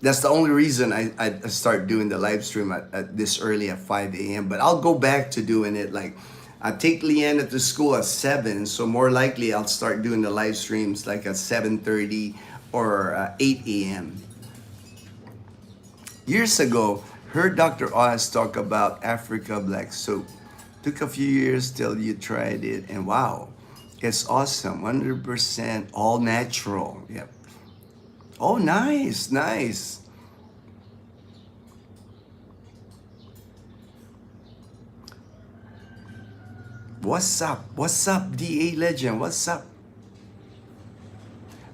that's the only reason I start doing the live stream at this early at 5 a.m. But I'll go back to doing it like, I take Leanne at the school at 7, so more likely I'll start doing the live streams like at 7:30 or 8 a.m. Years ago, heard Dr. Oz talk about Africa black soap. Took a few years till you tried it, and wow, it's awesome. 100% all natural. Yep. Oh, nice, nice. What's up? What's up, DA Legend? What's up?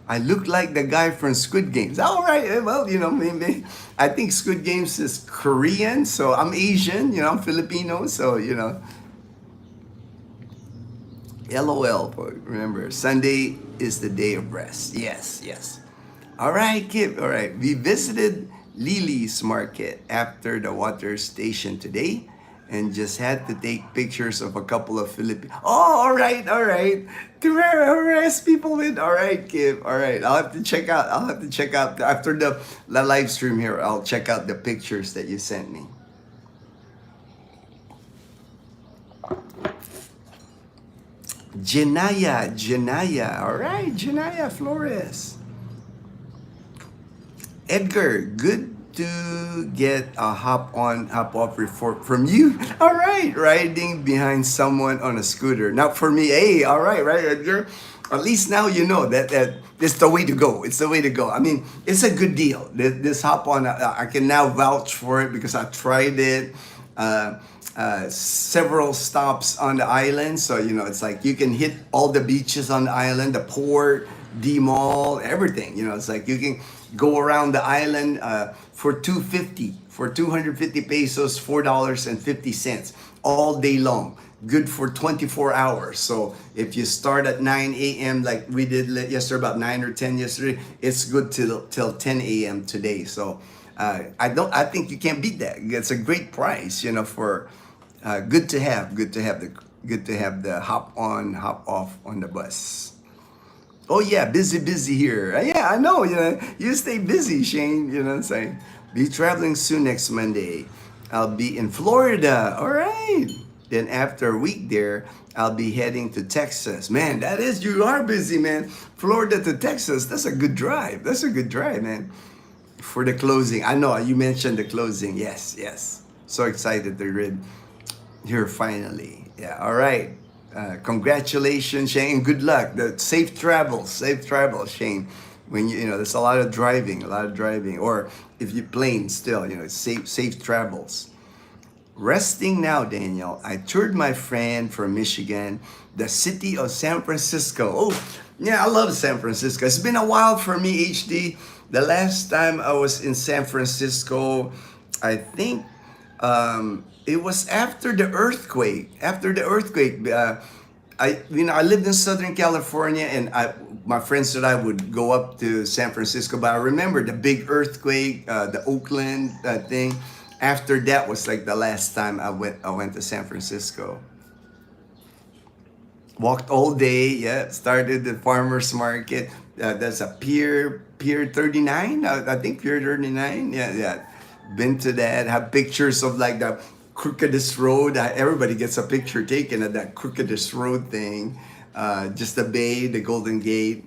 I look like the guy from Squid Games. All right, well, you know, maybe. I think Squid Games is Korean, so I'm Asian, you know, I'm Filipino, so, you know. LOL, remember, Sunday is the day of rest. Yes, yes. All right, Kip, all right. We visited Lily's Market after the water station today, and just had to take pictures of a couple of Filipino. Oh, all right, all right. To harass people with. All right, Kim. All right, I'll have to check out. After the live stream here. I'll check out the pictures that you sent me. Janaya. All right, Janaya Flores. Edgar, good to get a hop off report from you. All right, riding behind someone on a scooter. Not for me. Hey, all right, Edgar. At least now you know that it's the way to go. It's the way to go. I mean, it's a good deal. This hop on, I can now vouch for it because I tried it. Several stops on the island, so you know it's like you can hit all the beaches on the island, the port, D Mall, everything. You know, it's like you can go around the island for 250 pesos, $4.50 all day long. Good for 24 hours. So if you start at 9 a.m. like we did yesterday, about 9 or 10 yesterday, it's good till 10 a.m. today. So I think you can't beat that. It's a great price, you know, for good to have the hop on, hop off on the bus. Oh yeah, busy here. Yeah, I know, you know, you stay busy, Shane, you know what I'm saying? Be traveling soon next Monday. I'll be in Florida. All right. Then after a week there, I'll be heading to Texas. Man, you are busy, man. Florida to Texas, that's a good drive. That's a good drive, man. For the closing. I know, you mentioned the closing. Yes. So excited to read here finally. Yeah, all right. Congratulations, Shane. Good luck. Safe travels, Shane. When you know, there's a lot of driving, or if you plane still, you know, safe travels. Resting now, Daniel. I toured my friend from Michigan, the city of San Francisco. Oh, yeah, I love San Francisco. It's been a while for me, HD. The last time I was in San Francisco, I think it was after the earthquake. I lived in Southern California, and my friends and I would go up to San Francisco. But I remember the big earthquake, the Oakland thing. After that was like the last time I went to San Francisco. Walked all day. Yeah, started the farmers market. That's a Pier 39. I think Pier 39. Yeah. Been to that. Have pictures of like the crookedest road. Everybody gets a picture taken at that crookedest road thing. Just the bay, the Golden Gate.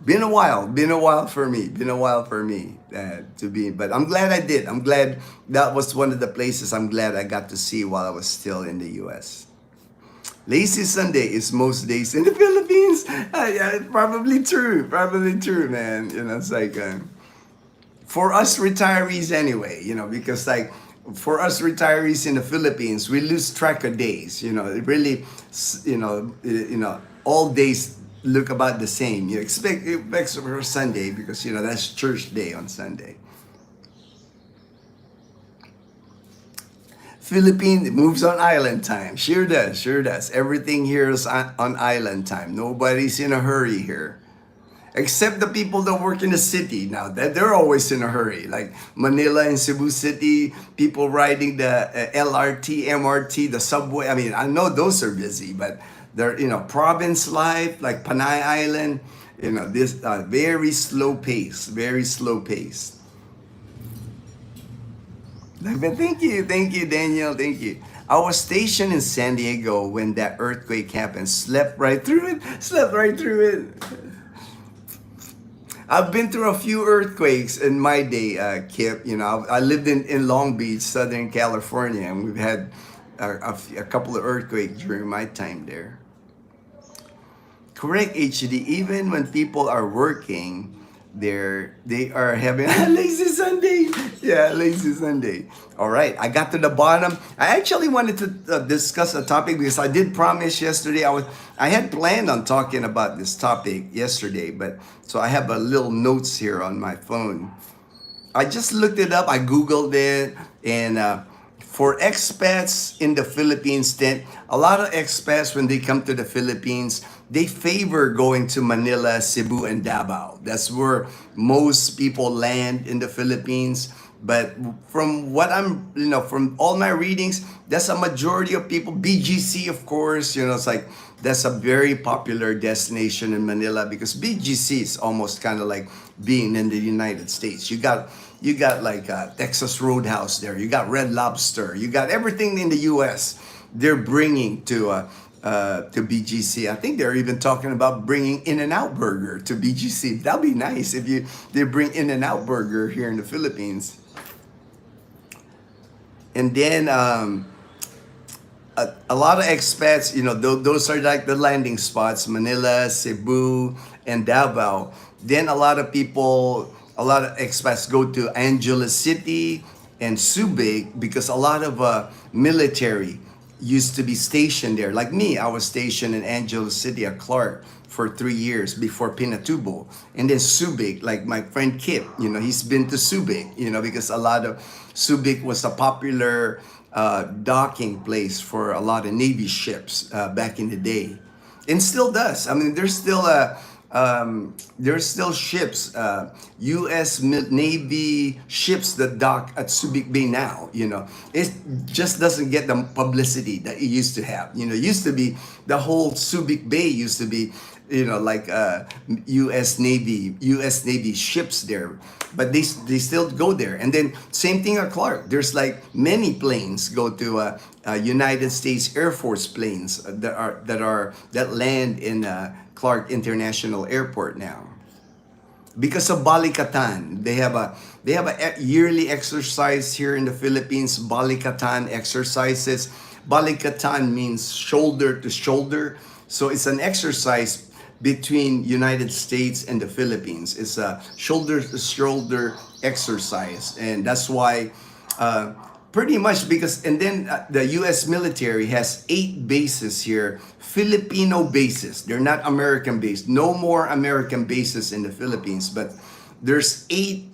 Been a while. Been a while for me. Been a while for me to be. But I'm glad I did. I'm glad that was one of the places I'm glad I got to see while I was still in the U.S. Lazy Sunday is most days in the Philippines. Yeah, probably true. Probably true, man. You know, it's like for us retirees anyway. You know, because like for us retirees in the Philippines, we lose track of days. You know, it really, all days look about the same. You expect for Sunday because you know that's church day on Sunday. Philippines moves on island time. Sure does, sure does. Everything here is on island time. Nobody's in a hurry here. Except the people that work in the city. Now, that they're always in a hurry. Like Manila and Cebu City, people riding the LRT, MRT, the subway. I mean, I know those are busy, but they're, province life, like Panay Island, this very slow pace, very slow pace. Thank you, Daniel, thank you. I was stationed in San Diego when that earthquake happened. Slept right through it. I've been through a few earthquakes in my day, Kip. I lived in Long Beach, Southern California, and we've had a couple of earthquakes during my time there. Correct, HD. Even when people are working, they are having a lazy Sunday. Yeah, lazy Sunday. All right, I got to the bottom. I actually wanted to discuss a topic because I did promise yesterday. I had planned on talking about this topic yesterday, but so I have a little notes here on my phone. I just looked it up. I Googled it, and for expats in the Philippines, then a lot of expats when they come to the Philippines, they favor going to Manila, Cebu, and Davao. That's where most people land in the Philippines. But from what from all my readings, that's a majority of people. BGC, of course, it's like that's a very popular destination in Manila because BGC is almost kind of like being in the United States. You got like Texas Roadhouse there. You got Red Lobster. You got everything in the U.S. they're bringing to BGC. I think they're even talking about bringing In-N-Out Burger to BGC. That'd be nice if they bring In-N-Out Burger here in the Philippines. And then a lot of expats, those are like the landing spots, Manila, Cebu, and Davao. Then a lot of expats go to Angeles City and Subic because a lot of military used to be stationed there. Like me, I was stationed in Angeles City at Clark for 3 years before Pinatubo. And then Subic, like my friend Kip, he's been to Subic, because a lot of Subic was a popular docking place for a lot of Navy ships back in the day. And still does. I mean, there's still ships, U.S. Navy ships that dock at Subic Bay now. It just doesn't get the publicity that it used to have. It used to be the whole Subic Bay used to be, like U.S. Navy ships there, but they still go there. And then same thing at Clark. There's like many planes go to United States Air Force planes that land in Clark International Airport now. Because of Balikatan, they have a yearly exercise here in the Philippines. Balikatan exercises. Balikatan means shoulder to shoulder, so it's an exercise between United States and the Philippines. It's a shoulder to shoulder exercise, and that's why. Pretty much because, and then the U.S. military has 8 bases here, Filipino bases. They're not American based. No more American bases in the Philippines, but there's 8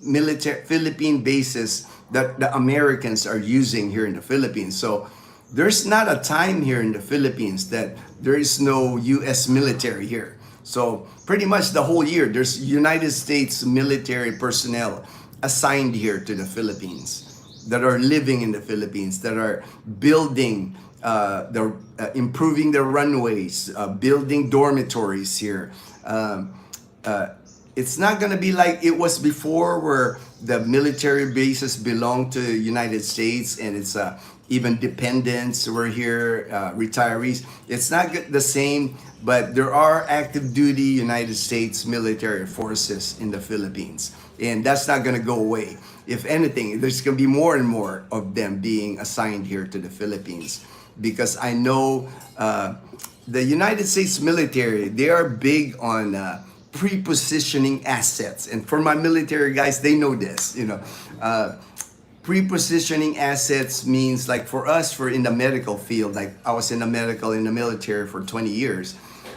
Philippine bases that the Americans are using here in the Philippines. So there's not a time here in the Philippines that there is no U.S. military here. So pretty much the whole year, there's United States military personnel assigned here to the Philippines, that are living in the Philippines, that are building, improving their runways, building dormitories here. It's not going to be like it was before, where the military bases belong to United States, and it's even dependents were here, retirees. It's not the same, but there are active duty United States military forces in the Philippines, and that's not going to go away. If anything, there's going to be more and more of them being assigned here to the Philippines, because I know the United States military, they are big on pre-positioning assets. And for my military guys, they know this, pre-positioning assets means, like for us, for in the medical field, like I was in the military for 20 years.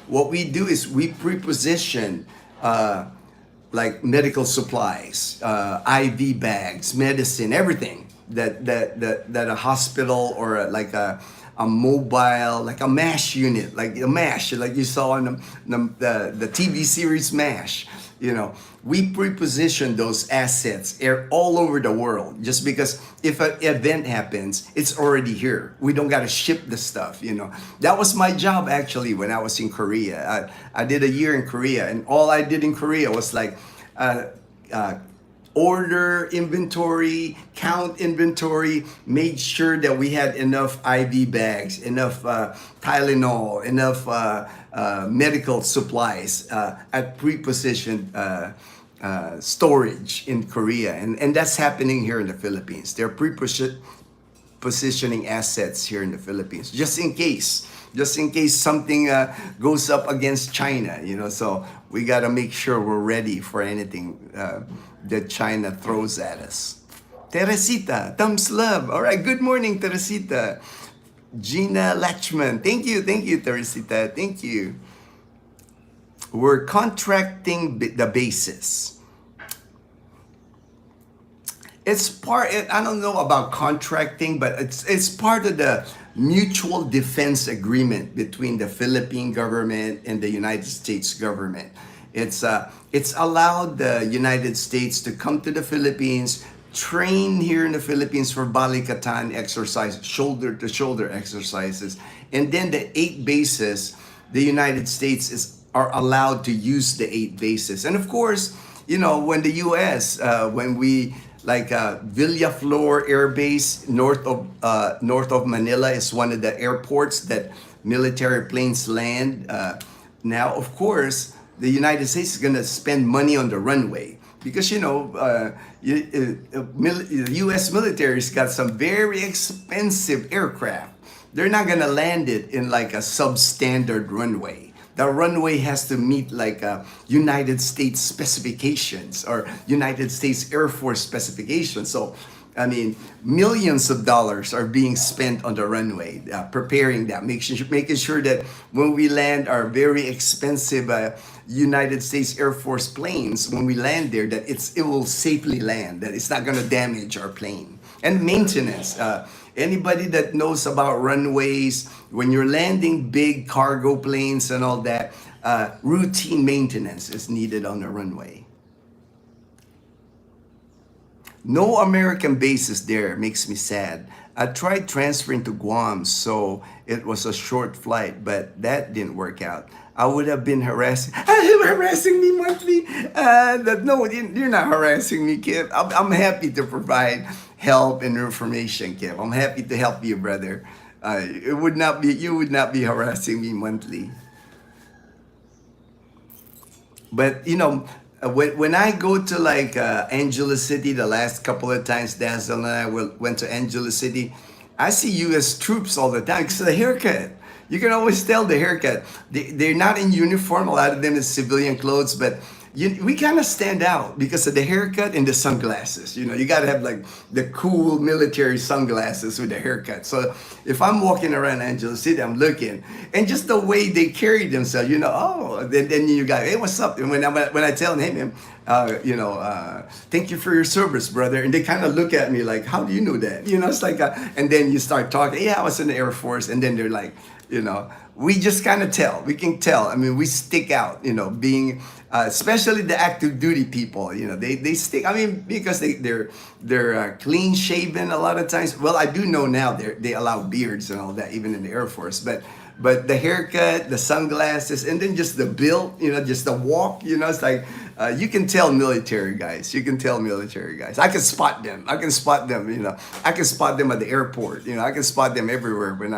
What we do is we pre-position like medical supplies, IV bags, medicine, everything that a hospital or a mobile, like a MASH unit, like a MASH, like you saw on the TV series MASH. We pre-position those assets all over the world, just because if an event happens, it's already here. We don't got to ship the stuff. That was my job actually when I was in Korea. I did a year in Korea, and all I did in Korea was like order inventory, count inventory, made sure that we had enough IV bags, enough Tylenol, enough medical supplies at pre-positioned storage in Korea. And that's happening here in the Philippines. They're pre-positioning assets here in the Philippines, just in case something goes up against China, so we got to make sure we're ready for anything that China throws at us. Teresita, thumbs love. All right, good morning, Teresita. Gina Lachman, thank you, Teresita, thank you. We're contracting the basis. It's part, I don't know about contracting, but it's part of the mutual defense agreement between the Philippine government and the United States government. It's allowed the United States to come to the Philippines, train here in the Philippines for balikatan exercise, shoulder-to-shoulder exercises, and then the 8 bases, the United States are allowed to use the 8 bases. And of course, when the U.S., when we Villaflor Air Base north of Manila is one of the airports that military planes land. Now, of course, the United States is going to spend money on the runway because the U.S. military's got some very expensive aircraft. They're not going to land it in like a substandard runway. The runway has to meet United States specifications or United States Air Force specifications. So, millions of dollars are being spent on the runway, preparing that, making sure that when we land our very expensive United States Air Force planes, when we land there, that it will safely land, that it's not going to damage our plane. And maintenance. Anybody that knows about runways, when you're landing big cargo planes and all that, routine maintenance is needed on the runway. No American bases there makes me sad. I tried transferring to Guam, so it was a short flight, but that didn't work out. I would have been harassing me monthly. No, you're not harassing me, kid. I'm happy to provide help and information, Kev. I'm happy to help you, brother. You would not be harassing me monthly. But when I go to Angeles City, the last couple of times Dazzle and I went to Angeles City, I see U.S. troops all the time because of the haircut. You can always tell the haircut. They're not in uniform. A lot of them is civilian clothes, but we kind of stand out because of the haircut and the sunglasses. You got to have the cool military sunglasses with the haircut. So if I'm walking around Angeles City, I'm looking, and just the way they carry themselves, then you got, hey, what's up? And when I tell them, hey man, thank you for your service, brother, and they kind of look at me like, how do you know that? It's like, and then you start talking. Yeah, I was in the Air Force, and then they're like, we just kind of tell. We can tell. We stick out. Being especially the active duty people. They stick. Because they're clean shaven a lot of times. Well, I do know now they allow beards and all that even in the Air Force. But But the haircut, the sunglasses, and then just the build, just the walk, it's like you can tell military guys. You can tell military guys. I can spot them. I can spot them. I can spot them at the airport. I can spot them everywhere when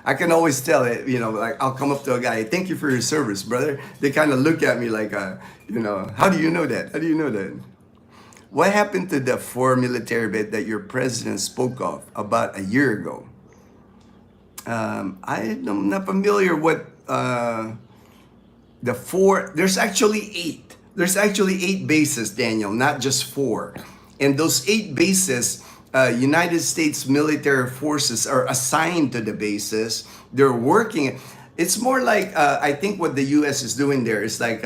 I can always tell it. Like I'll come up to a guy. Thank you for your service, brother. They kind of look at me like, how do you know that? How do you know that? What happened to the 4 military bed that your president spoke of about a year ago? I'm not familiar with the 4. There's actually 8. There's actually 8 bases, Daniel, not just 4. And those 8 bases, United States military forces are assigned to the bases. They're working. It's more like I think what the U.S. is doing there is like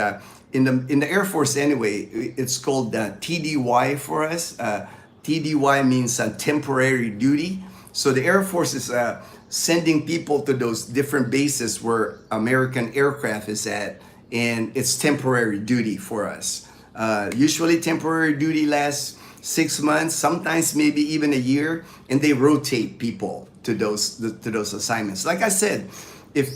in the Air Force anyway. It's called TDY for us. TDY means temporary duty. So the Air Force is sending people to those different bases where American aircraft is at, and it's temporary duty for us. Usually temporary duty lasts 6 months, sometimes maybe even a year, and they rotate people to those assignments. Like I said,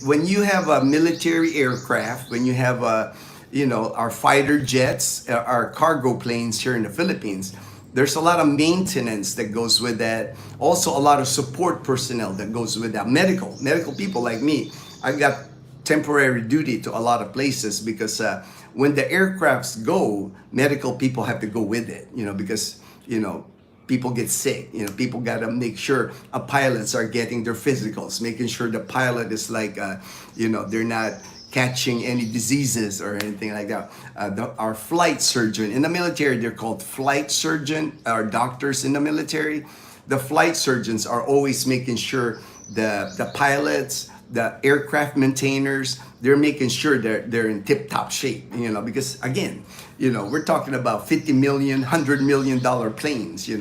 when you have a military aircraft, when you have our fighter jets, our cargo planes here in the Philippines, there's a lot of maintenance that goes with that. Also, a lot of support personnel that goes with that. Medical people like me. I got temporary duty to a lot of places because when the aircrafts go, medical people have to go with it. Because people get sick. People gotta make sure pilots are getting their physicals, making sure the pilot is like, they're not catching any diseases or anything like that. Our flight surgeon in the military, they're called flight surgeon. Our doctors in the military, the flight surgeons are always making sure the pilots, the aircraft maintainers, they're making sure they're in tip-top shape. Because again, we're talking about 50 million, $100 million planes. You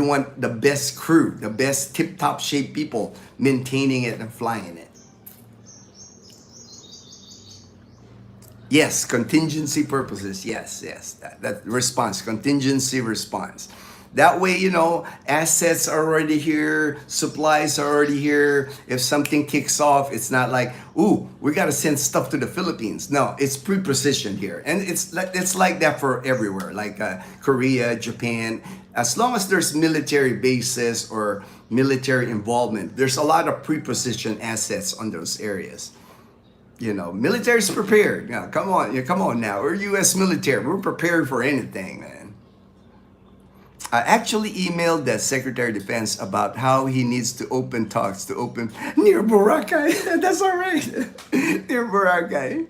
want the best crew, the best tip-top shape people maintaining it and flying it. Yes, contingency purposes. Yes. That response, contingency response. That way, assets are already here, supplies are already here. If something kicks off, it's not like, ooh, we got to send stuff to the Philippines. No, it's pre-positioned here. And it's like that for everywhere, like Korea, Japan. As long as there's military bases or military involvement, there's a lot of pre-positioned assets on those areas. Military's prepared. Come on now. We're U.S. military. We're prepared for anything, man. I actually emailed the Secretary of Defense about how he needs to open talks near Boracay. That's all right. Near Boracay.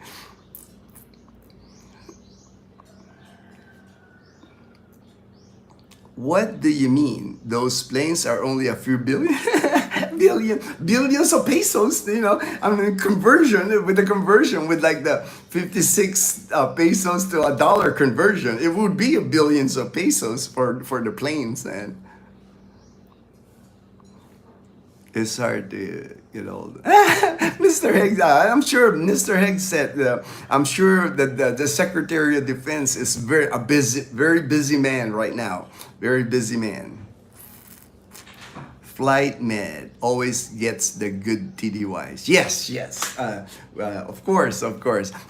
What do you mean? Those planes are only a few billion? Billions of pesos, conversion, with like the 56 pesos to a dollar conversion, it would be billions of pesos for the planes. And it's hard to get old. Mr. Higgs, I'm sure Mr. Higgs said, I'm sure that the Secretary of Defense is very busy man right now. Very busy man. Flight Med always gets the good TDYs. Yes. Of course.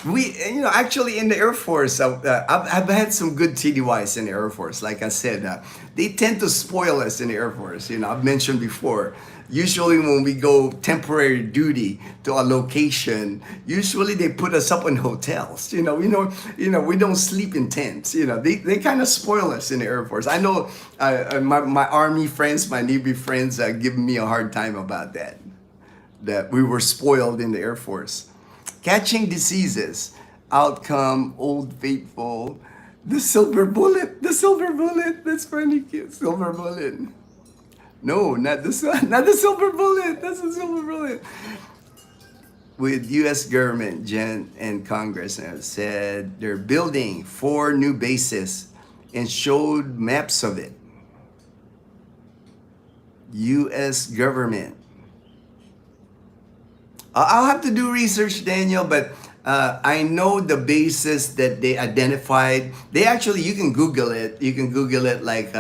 We, actually in the Air Force, I've had some good TDYs in the Air Force. Like I said, they tend to spoil us in the Air Force. I've mentioned before. Usually when we go temporary duty to a location, usually they put us up in hotels. We don't sleep in tents. They kind of spoil us in the Air Force. I know my Army friends, my Navy friends give me a hard time about that we were spoiled in the Air Force. Catching diseases, outcome, Old Faithful, the silver bullet, that's funny, cute, silver bullet. No, not the silver bullet. That's the silver bullet. With U.S. government, Jen and Congress have said they're building 4 new bases and showed maps of it. U.S. government. I'll have to do research, Daniel, but I know the bases that they identified. You can Google it. You can Google it like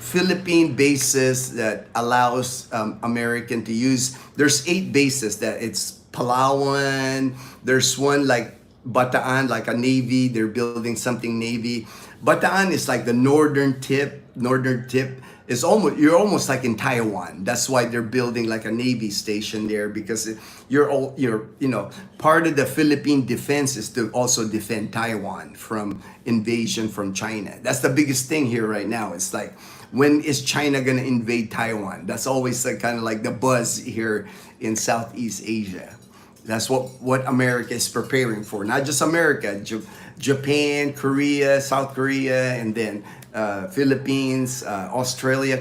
Philippine bases that allows American to use. There's 8 bases that it's Palawan. There's one like Bataan, like a Navy. They're building something Navy. Bataan is like the northern tip. Northern tip is almost, you're almost like in Taiwan. That's why they're building like a Navy station there, because you're part of the Philippine defense is to also defend Taiwan from invasion from China. That's the biggest thing here right now. It's like, when is China gonna invade Taiwan? That's always like, kind of like the buzz here in Southeast Asia. That's what America is preparing for. Not just America, Japan, Korea, South Korea, and then Philippines, Australia.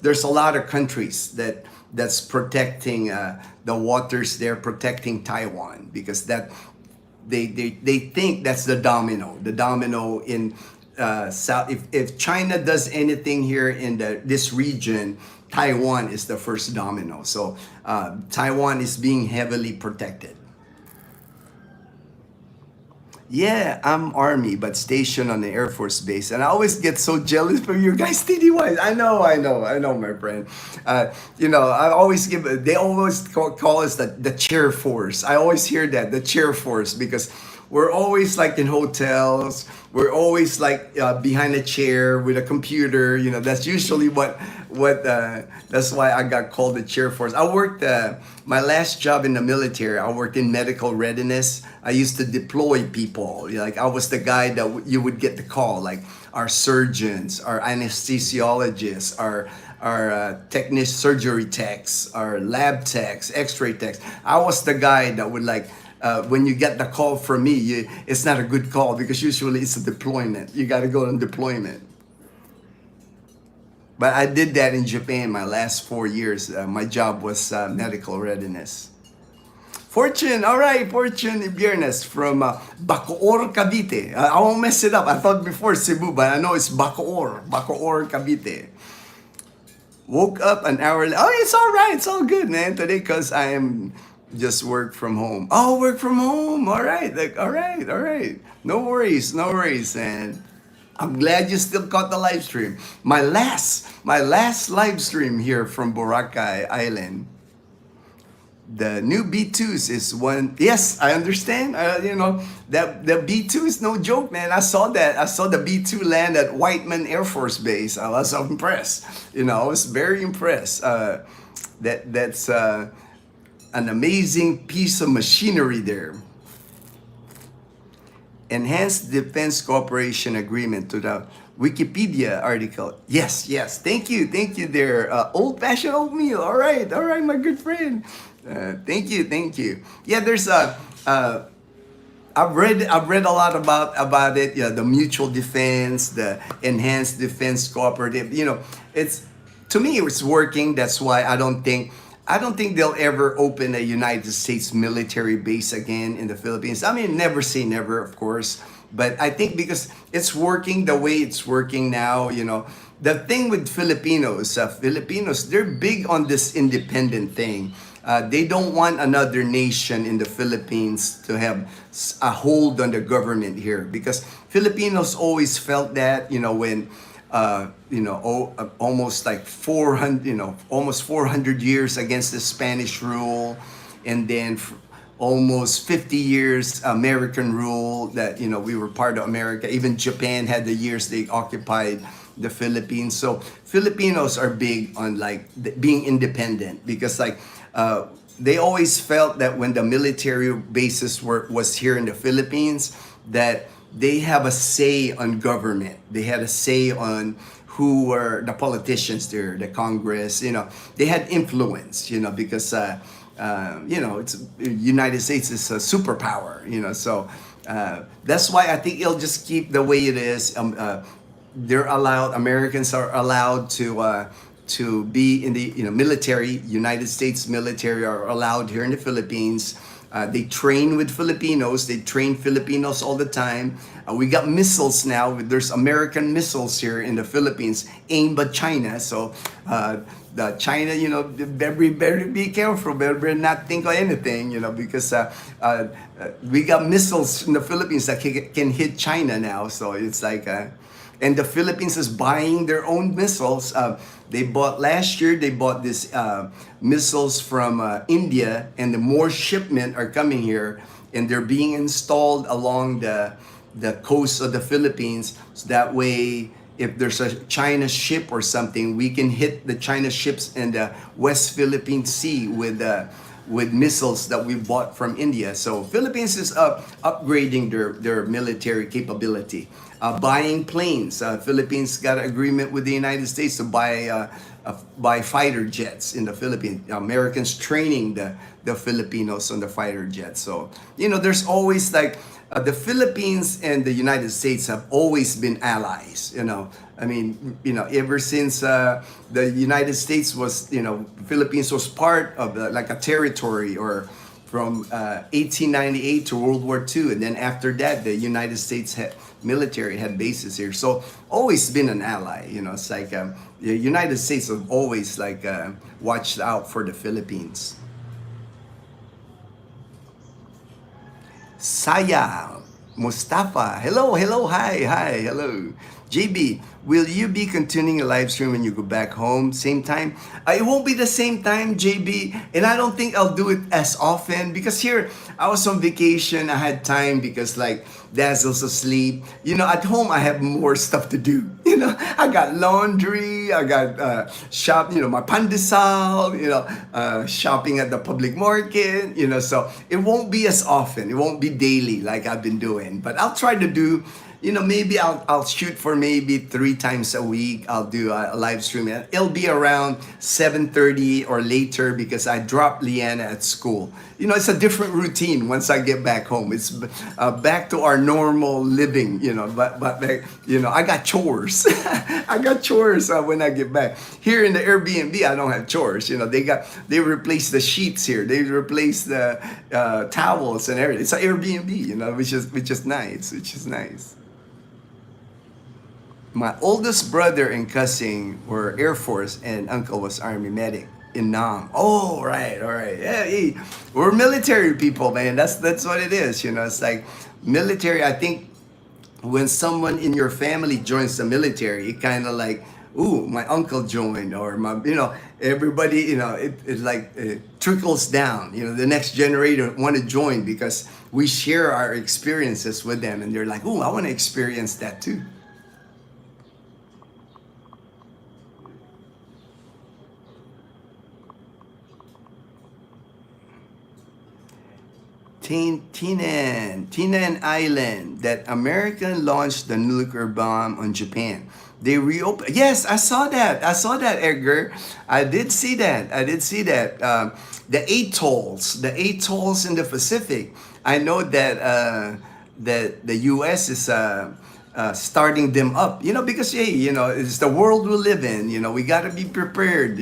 There's a lot of countries that's protecting the waters there, protecting Taiwan, because that they think that's the domino. The domino in South. If China does anything here in this region, Taiwan is the first domino. So Taiwan is being heavily protected. Yeah, I'm Army, but stationed on the Air Force base. And I always get so jealous for you guys, TDYs. I know, my friend. I always they always call us the chair force. I always hear that, the chair force, because we're always like in hotels. We're always like behind a chair with a computer. That's usually that's why I got called the chair force. I worked, my last job in the military, I worked in medical readiness. I used to deploy people. Like, I was the guy that you would get the call, like our surgeons, our anesthesiologists, our surgery techs, our lab techs, x-ray techs. I was the guy that would like, when you get the call from me, it's not a good call, because usually it's a deployment. You got to go on deployment. But I did that in Japan my last 4 years. My job was medical readiness. Fortune, all right, Fortune Ibiernes from Bacoor, Cavite. I won't mess it up. I thought before Cebu, but I know it's Bacoor, Cavite. Woke up an hour later. Oh, it's all right. It's all good, man. Today, because I am just work from home. Oh, work from home. All right. All right. No worries. And I'm glad you still caught the live stream. My last live stream here from Boracay Island. The new B2s is one. Yes, I understand. That the B2 is no joke, man. I saw that. I saw the B2 land at Whiteman Air Force Base. I was impressed. I was very impressed. That's an amazing piece of machinery there. Enhanced Defense Cooperation Agreement to the Wikipedia article. Yes. Thank you there. Old-fashioned oatmeal. All right, my good friend. Thank you. Yeah, there's I've read a lot about it. The mutual defense, the enhanced defense cooperative. It's, to me, it's working. That's why I don't think they'll ever open a United States military base again in the Philippines. I mean, never say never, of course. But I think because it's working the way it's working now, the thing with Filipinos, they're big on this independent thing. They don't want another nation in the Philippines to have a hold on the government here, because Filipinos always felt that, when almost like 400 years against the Spanish rule, and then almost 50 years American rule, that we were part of America. Even Japan had the years they occupied the Philippines. So Filipinos are big on like being independent, because like they always felt that when the military bases was here in the Philippines, that they have a say on government. They had a say on who were the politicians there, the Congress. They had influence. Because it's United States is a superpower. So that's why I think it'll just keep the way it is. They're allowed. Americans are allowed to be in the military. United States military are allowed here in the Philippines. They train with Filipinos. They train Filipinos all the time. We got missiles now. There's American missiles here in the Philippines aimed at China. So the China, better be careful. Better not think of anything, because we got missiles in the Philippines that can hit China now. So it's like and the Philippines is buying their own missiles. They bought last year. They bought this missiles from India, and the more shipment are coming here, and they're being installed along the coast of the Philippines. So that way, if there's a China ship or something, we can hit the China ships in the West Philippine Sea with missiles that we bought from India. So Philippines is upgrading their military capability. Buying planes. Philippines got an agreement with the United States to buy fighter jets in the Philippines. Americans training the Filipinos on the fighter jets. So, there's always like, the Philippines and the United States have always been allies, ever since the United States was, Philippines was part of like a territory, or from 1898 to World War II. And then after that, the United States military had bases here. So always been an ally, it's like the United States have always like watched out for the Philippines. Saya, Mustafa, hello, hi, hello. JB, will you be continuing a live stream when you go back home? Same time? It won't be the same time, JB, and I don't think I'll do it as often, because here I was on vacation. I had time because like Dazzle's asleep. At home I have more stuff to do. I got laundry, I got shop, my pandesal, shopping at the public market, so it won't be as often. It won't be daily like I've been doing, but I'll try to do, maybe I'll shoot for maybe 3 times a week. I'll do a live stream. It'll be around 7:30 or later, because I drop Leanna at school. It's a different routine once I get back home. It's back to our normal living, but I got chores. I got chores when I get back. Here in the Airbnb, I don't have chores. They replaced the sheets here. They replaced the towels and everything. It's an Airbnb, which is nice. My oldest brother and cousin were Air Force, and uncle was Army medic in Nam. Oh, right, all right. Yeah, hey, we're military people, man. That's what it is. It's like military. I think when someone in your family joins the military, it kind of like, ooh, my uncle joined, or my, everybody, it trickles down. The next generation want to join because we share our experiences with them, and they're like, ooh, I want to experience that too. Tinan Island, that American launched the nuclear bomb on Japan. They reopened. Yes, I saw that, Edgar. I did see that. The atolls in the Pacific. I know that that the U.S. is starting them up. Because it's the world we live in. We got to be prepared.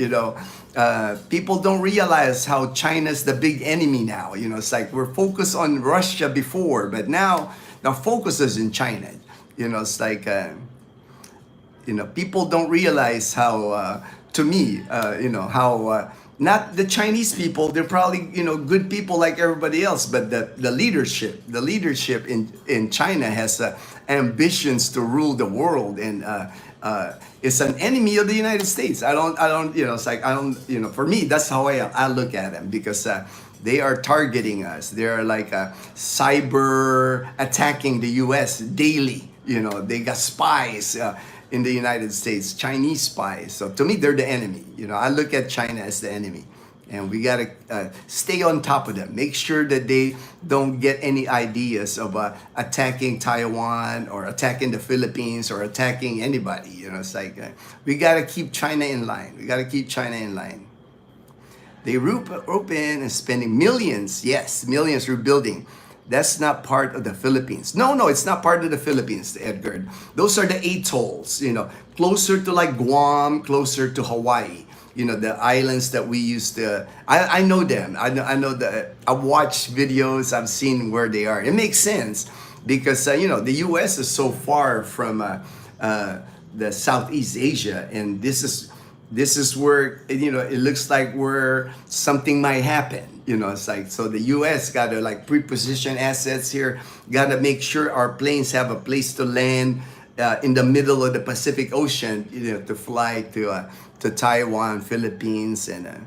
People don't realize how China's the big enemy now. It's like we're focused on Russia before, but now the focus is in China. It's like, people don't realize how, to me, how, not the Chinese people, they're probably, good people like everybody else, but the leadership in China has ambitions to rule the world, and it's an enemy of the United States. It's like, for me, that's how I look at them, because they are targeting us. They're like cyber attacking the U.S. daily. They got spies in the United States, Chinese spies. So to me, they're the enemy. I look at China as the enemy. And we got to stay on top of them. Make sure that they don't get any ideas of attacking Taiwan or attacking the Philippines or attacking anybody. It's like we got to keep China in line. They open and spending millions. Yes, millions rebuilding. That's not part of the Philippines. No, it's not part of the Philippines, Edgar. Those are the atolls, closer to like Guam, closer to Hawaii. The islands that we used to, I know them. I know that I've watched videos, I've seen where they are. It makes sense because, the U.S. is so far from the Southeast Asia, and this is where, it looks like where something might happen. It's like, so the U.S. got to like pre-position assets here, got to make sure our planes have a place to land in the middle of the Pacific Ocean, to fly to Taiwan, Philippines, and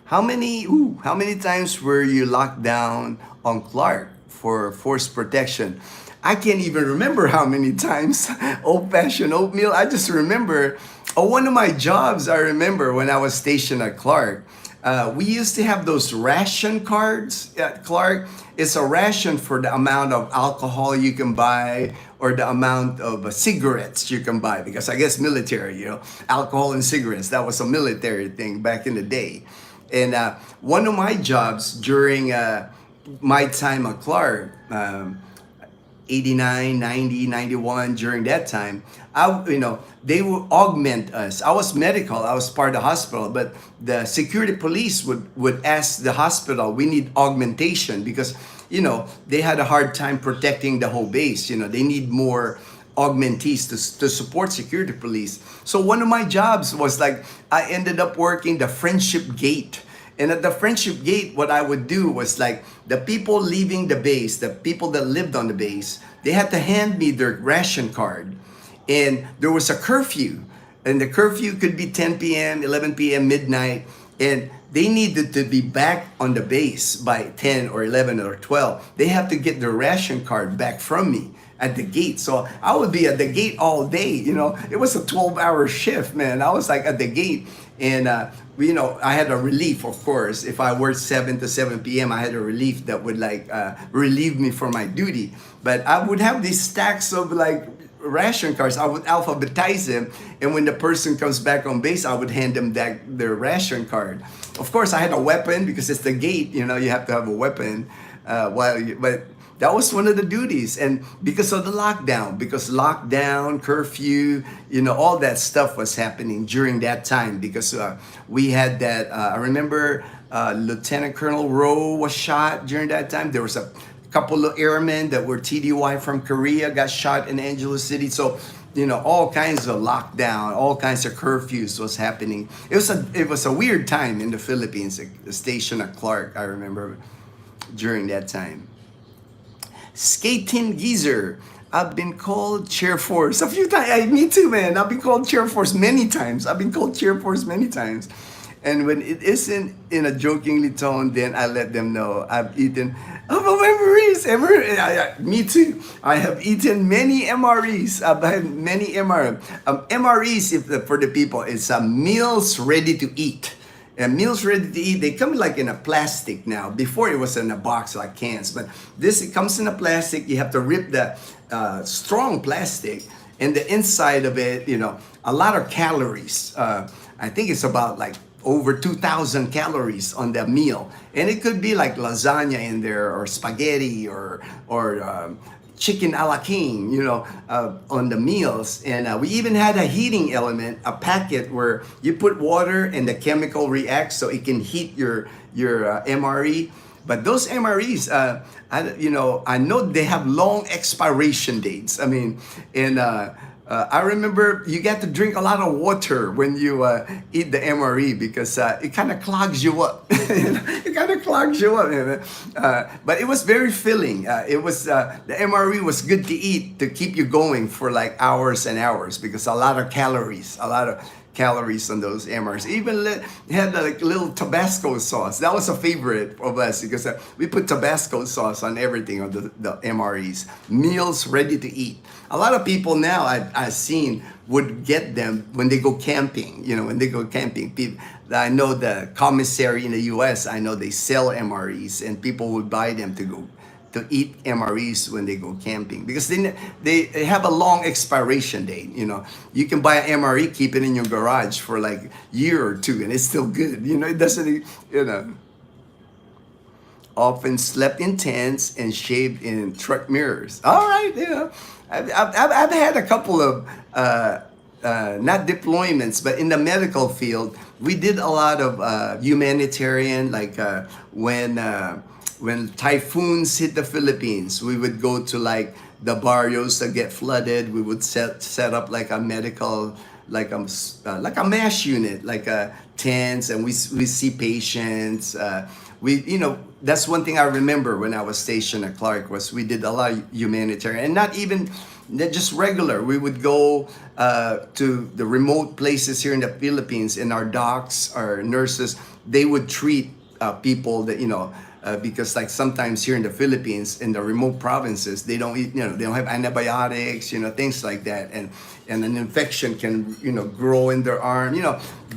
how many times were you locked down on Clark for force protection? I can't even remember how many times. Old-fashioned oatmeal. I just remember, one of my jobs, I remember when I was stationed at Clark, we used to have those ration cards at Clark. It's a ration for the amount of alcohol you can buy or the amount of cigarettes you can buy, because I guess military, alcohol and cigarettes, that was a military thing back in the day. And one of my jobs during my time at Clark, 89, 90, 91, during that time, they would augment us. I was medical, I was part of the hospital, but the security police would ask the hospital, we need augmentation, because, they had a hard time protecting the whole base. They need more augmentees to support security police. So one of my jobs was like, I ended up working the Friendship Gate. And at the Friendship Gate, what I would do was like, the people leaving the base, the people that lived on the base, they had to hand me their ration card. And there was a curfew. And the curfew could be 10 p.m., 11 p.m., midnight. And they needed to be back on the base by 10 or 11 or 12. They have to get their ration card back from me at the gate. So I would be at the gate all day. It was a 12-hour shift, man. I was like at the gate. And, I had a relief, of course. If I worked 7 to 7 p.m., I had a relief that would relieve me from my duty. But I would have these stacks of ration cards. I would alphabetize them. And when the person comes back on base, I would hand them back their ration card. Of course, I had a weapon because it's the gate. You have to have a weapon. But that was one of the duties. And because of the lockdown, curfew, all that stuff was happening during that time, because we had that, I remember Lieutenant Colonel Rowe was shot during that time. There was a couple of airmen that were TDY from Korea got shot in Angeles City. So, all kinds of lockdown, all kinds of curfews was happening. It was a weird time in the Philippines, the station at Clark, I remember during that time. Skating Geezer, I've been called Chair Force a few times. Me too, man. I've been called Chair Force many times. And when it isn't in a jokingly tone, then I let them know I've eaten MREs. Me too. I have eaten many MREs. I've had many MREs. MREs, for the people, it's meals ready to eat. And meals ready to eat, they come in a plastic now. Before it was in a box like cans, but it comes in a plastic. You have to rip the strong plastic, and the inside of it, a lot of calories. I think it's about over 2,000 calories on the meal, and it could be lasagna in there, or spaghetti, or chicken a la king, on the meals. And we even had a heating element, a packet where you put water and the chemical reacts so it can heat your MRE. But those MREs, I know they have long expiration dates. I remember you get to drink a lot of water when you eat the MRE, because it kind of clogs you up. But it was very filling. The MRE was good to eat, to keep you going for hours and hours, because a lot of calories on those MREs. Even had little Tabasco sauce. That was a favorite of us, because we put Tabasco sauce on everything on the MREs. Meals ready to eat. A lot of people now I've seen would get them when they go camping. I know the commissary in the U.S., I know they sell MREs, and people would buy them to eat MREs when they go camping, because they have a long expiration date. You can buy an MRE, keep it in your garage for a year or two, and it's still good. It doesn't, Often slept in tents and shaved in truck mirrors. All right, I've had a couple of not deployments, but in the medical field, we did a lot of humanitarian, when typhoons hit the Philippines, we would go to the barrios that get flooded. We would set up a medical like a mash unit, like a tents, and we see patients. We that's one thing I remember when I was stationed at Clark was we did a lot of humanitarian, and not just regular. We would go to the remote places here in the Philippines, and our docs, our nurses, they would treat people that because like sometimes here in the Philippines, in the remote provinces, they don't eat, they don't have antibiotics, things like that, and an infection can grow in their arm.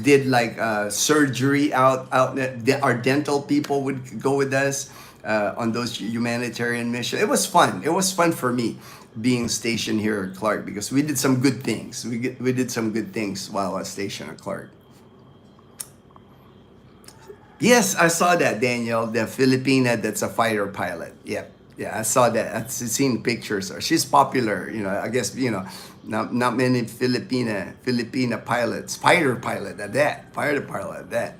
Did like surgery out. Our dental people would go with us on those humanitarian missions. It was fun. It was fun for me being stationed here at Clark because we did some good things. We did some good things while I was stationed at Clark. Yes, I saw that, Daniel. The Filipina that's a fighter pilot. Yep. Yeah, I saw that. I've seen pictures. She's popular. I guess, not many Filipina pilots. Fighter pilot at that. Fighter pilot at that.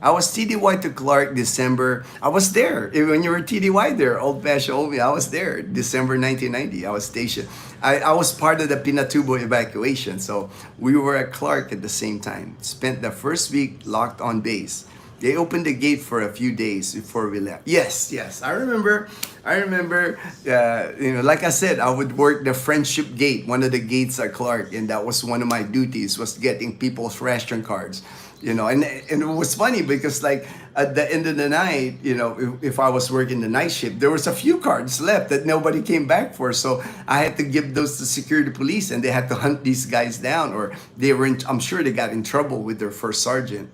I was TDY to Clark December. I was there. When you were TDY there, Old Fashioned Old Me, I was there. December 1990. I was stationed. I was part of the Pinatubo evacuation. So we were at Clark at the same time. Spent the first week locked on base. They opened the gate for a few days before we left. Yes. I remember. Like I said, I would work the friendship gate, one of the gates at Clark, and that was one of my duties, was getting people's ration cards. And it was funny because like at the end of the night, if I was working the night shift, there was a few cards left that nobody came back for. So I had to give those to security police, and they had to hunt these guys down, or I'm sure they got in trouble with their first sergeant.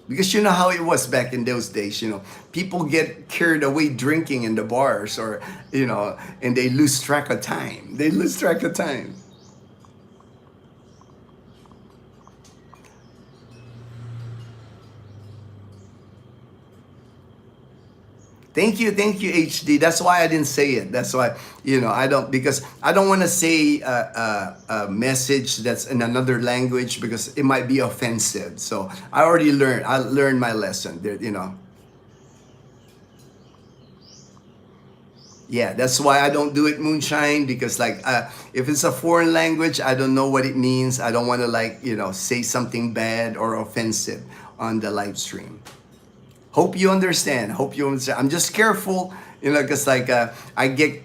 Because you know how it was back in those days, people get carried away drinking in the bars, or, and they lose track of time. Thank you, HD. That's why I didn't say it. That's why, because I don't want to say a message that's in another language because it might be offensive. So I learned my lesson, Yeah, that's why I don't do it moonshine, because like if it's a foreign language, I don't know what it means. I don't want to say something bad or offensive on the live stream. Hope you understand. I'm just careful, because I get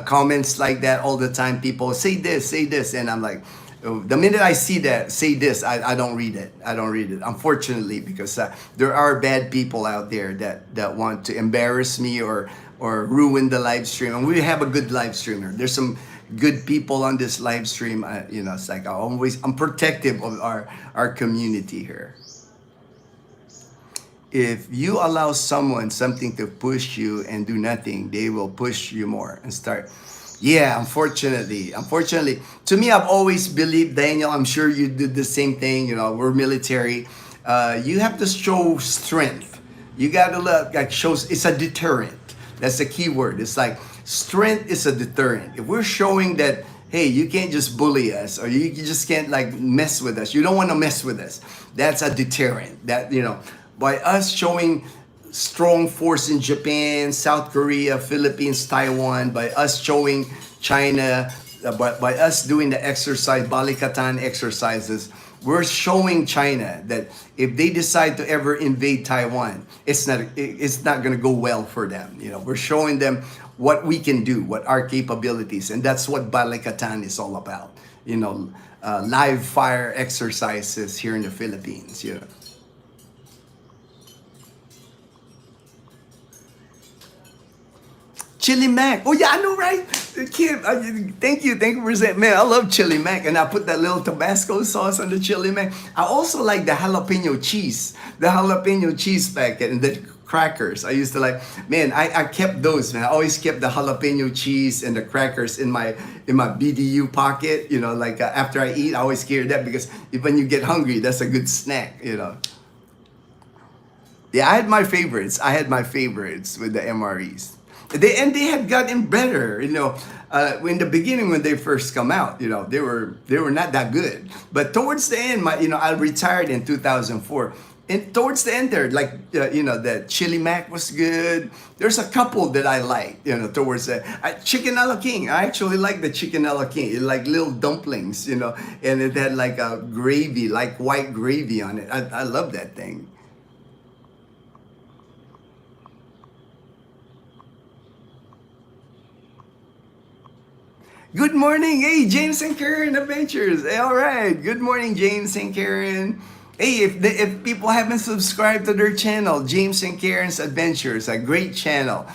comments like that all the time. People say this, and I'm like, the minute I see that, say this, I don't read it. Unfortunately, because there are bad people out there that want to embarrass me or ruin the live stream. And we have a good live streamer. There's some good people on this live stream. It's like I'm protective of our community here. If you allow something to push you and do nothing, they will push you more and start. Yeah, unfortunately, to me, I've always believed, Daniel, I'm sure you did the same thing. We're military. You have to show strength. You got to it's a deterrent. That's the key word. It's like strength is a deterrent. If we're showing that, hey, you can't just bully us, or you just can't mess with us. You don't want to mess with us. That's a deterrent. That, by us showing strong force in Japan, South Korea, Philippines, Taiwan, by us showing China, by us doing the exercise, Balikatan exercises, we're showing China that if they decide to ever invade Taiwan, it's not going to go well for them. We're showing them what we can do, what our capabilities, and that's what Balikatan is all about. Live fire exercises here in the Philippines. Chili Mac. Oh yeah, I know, right? Kim, thank you for saying, man, I love Chili Mac, and I put that little Tabasco sauce on the Chili Mac. I also like the jalapeno cheese packet, and the crackers. I used to I kept those, man. I always kept the jalapeno cheese and the crackers in my BDU pocket. After I eat, I always carry that, because when you get hungry, that's a good snack. Yeah, I had my favorites. With the MREs. They had gotten better, in the beginning when they first come out, they were not that good. But towards the end, I retired in 2004. And towards the end there, like, the chili mac was good. There's a couple that I like, towards the chicken a la king. I actually like the chicken a la king. It like little dumplings, and it had like a gravy, like white gravy on it. I love that thing. Good morning. Hey, James and Karen Adventures. Hey, all right. Good morning, James and Karen. Hey, if people haven't subscribed to their channel, James and Karen's Adventures, a great channel.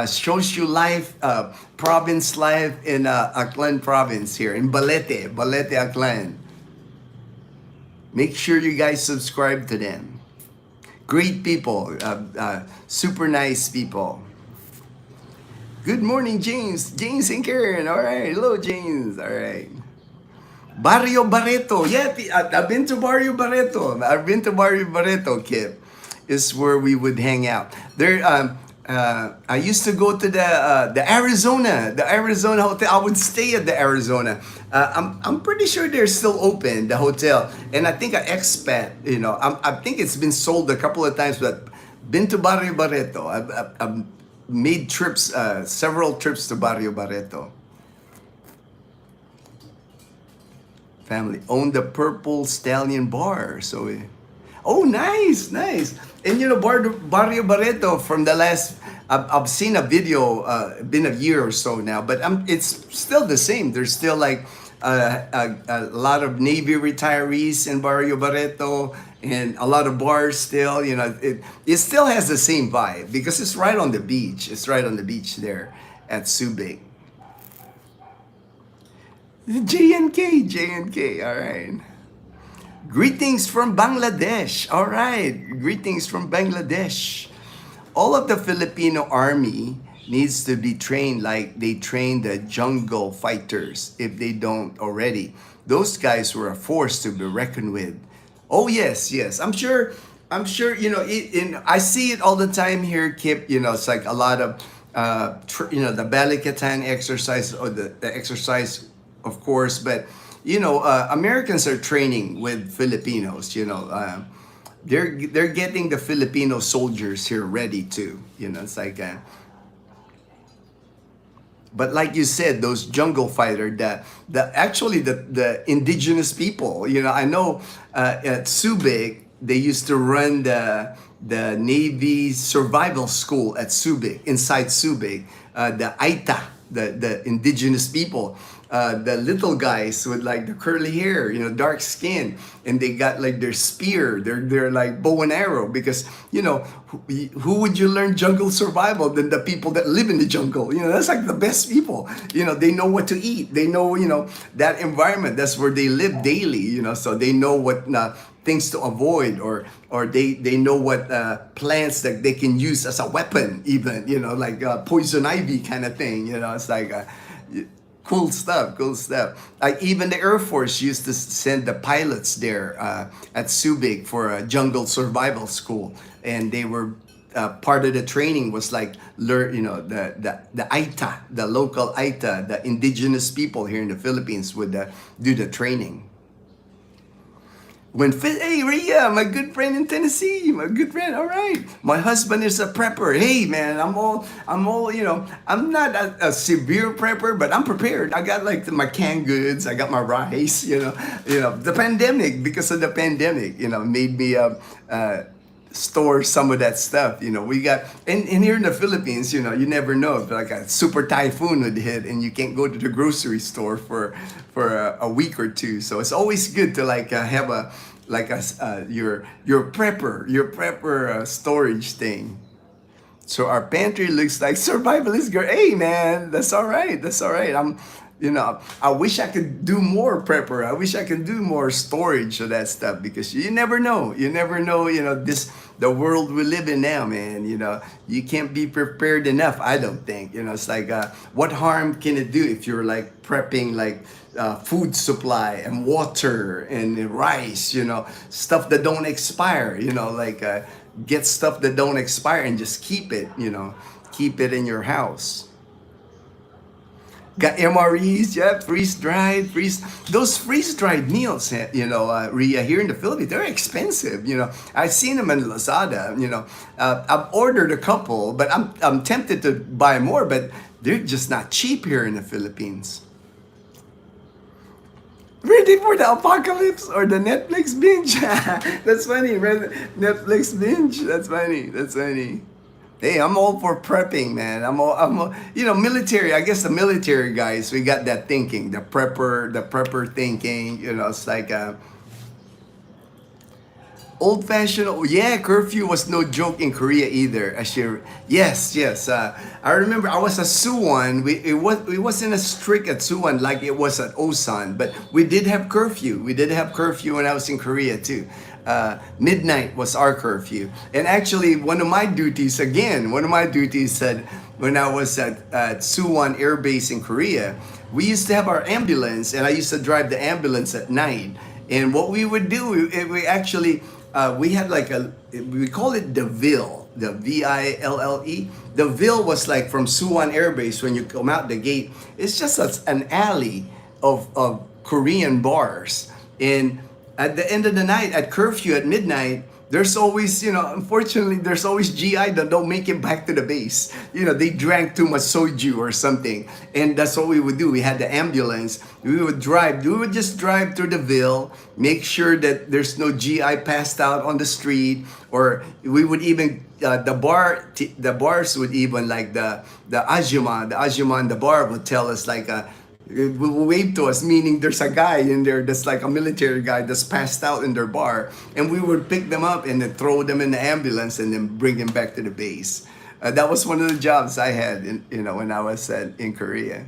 Shows you life, province life in Aklan province here, in Balete, Aklan. Make sure you guys subscribe to them. Great people, super nice people. Good morning, James. James and Karen. All right. Hello, James. All right. Barrio Barreto. Yeah, I've been to Barrio Barreto. Kip. Is where we would hang out. There, I used to go to the Arizona hotel. I would stay at the Arizona. I'm pretty sure they're still open, the hotel. And I think an expat, I think it's been sold a couple of times, but been to Barrio Barreto. I've made trips, several trips to Barrio Barreto. Family owned the Purple Stallion Bar. So, oh, nice. And Barrio Barreto from the last, I've seen a video, been a year or so now, but it's still the same. There's still like a lot of Navy retirees in Barrio Barreto and a lot of bars still. It still has the same vibe because it's right on the beach. It's right on the beach there at Subic. JNK, all right. Greetings from Bangladesh. All right, greetings from Bangladesh. All of the Filipino army needs to be trained like they train the jungle fighters if they don't already. Those guys were a force to be reckoned with. Oh yes. I'm sure. I see it all the time here, Kip. It's like a lot of, the Balikatan exercise or the exercise, of course, but Americans are training with Filipinos. They're getting the Filipino soldiers here ready too. It's like, but like you said, those jungle fighter, the indigenous people. I know at Subic they used to run the Navy survival school at Subic, inside Subic, the Aita, the indigenous people. The little guys with like the curly hair, dark skin, and they got like their spear, they're like bow and arrow, because who would you learn jungle survival than the people that live in the jungle? That's like the best people. They know what to eat. They know that environment. That's where they live daily. So they know what things to avoid, or they know what plants that they can use as a weapon, even like poison ivy kind of thing. It's like. Cool stuff. Even the Air Force used to send the pilots there at Subic for a jungle survival school, and they were part of the training was like learn, the Aita, the local Aita, the indigenous people here in the Philippines would do the training. Hey Rhea, my good friend in Tennessee, my good friend. All right, my husband is a prepper. Hey man, I'm all, I'm not a severe prepper, but I'm prepared. I got like my canned goods. I got my rice. The pandemic, because of the pandemic, made me store some of that stuff. We got, and here in the Philippines, you never know if like a super typhoon would hit and you can't go to the grocery store for a week or two. So it's always good to like have your prepper storage thing. So our pantry looks like survivalist girl. Hey man, that's all right. I wish I could do more prepper. I wish I could do more storage of that stuff, because you never know. The world we live in now, man. You can't be prepared enough, I don't think. It's like, what harm can it do if you're like prepping like food supply and water and rice, stuff that don't expire, get stuff that don't expire and just keep it in your house. Got MREs, yeah, those freeze-dried meals, Rhea, here in the Philippines, they're expensive, I've seen them in Lazada, I've ordered a couple, but I'm tempted to buy more, but they're just not cheap here in the Philippines. Ready for the apocalypse or the Netflix binge? That's funny, Netflix binge, that's funny. Hey, I'm all for prepping, man. Military. I guess the military guys, we got that thinking, the prepper thinking. It's like old-fashioned. Oh, yeah, curfew was no joke in Korea either. Yes. I remember I was at Suwon. It wasn't as strict at Suwon like it was at Osan, but we did have curfew. We did have curfew when I was in Korea too. Midnight was our curfew, and actually one of my duties said when I was at Suwon Air Base in Korea, we used to have our ambulance, and I used to drive the ambulance at night. And what we would do, we actually we had like we call it the Ville, the VILLE. The Ville was like from Suwon Air Base. When you come out the gate, it's just an alley of Korean bars. And at the end of the night, at curfew at midnight, there's always, unfortunately, there's always GI that don't make it back to the base. They drank too much soju or something. And that's what we would do. We had the ambulance. We would just drive through the Ville, make sure that there's no GI passed out on the street. Or we would even, the bars would even, like the ajuma in the bar would tell us like, will wave to us, meaning there's a guy in there that's like a military guy that's passed out in their bar, and we would pick them up and then throw them in the ambulance and then bring them back to the base. That was one of the jobs I had, when I was in Korea.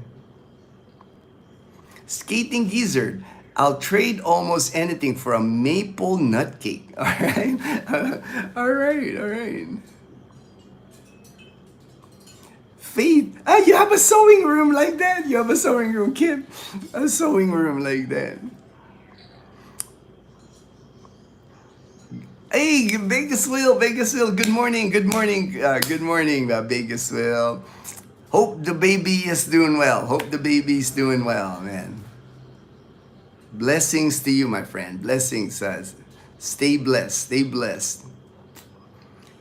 Skating Gizzard, I'll trade almost anything for a maple nut cake. All right, all right. Faith, you have a sewing room like that. You have a sewing room, Kip. A sewing room like that. Hey, Vegasville. Good morning, Vegasville. Hope the baby is doing well. Man. Blessings to you, my friend. Blessings. Stay blessed.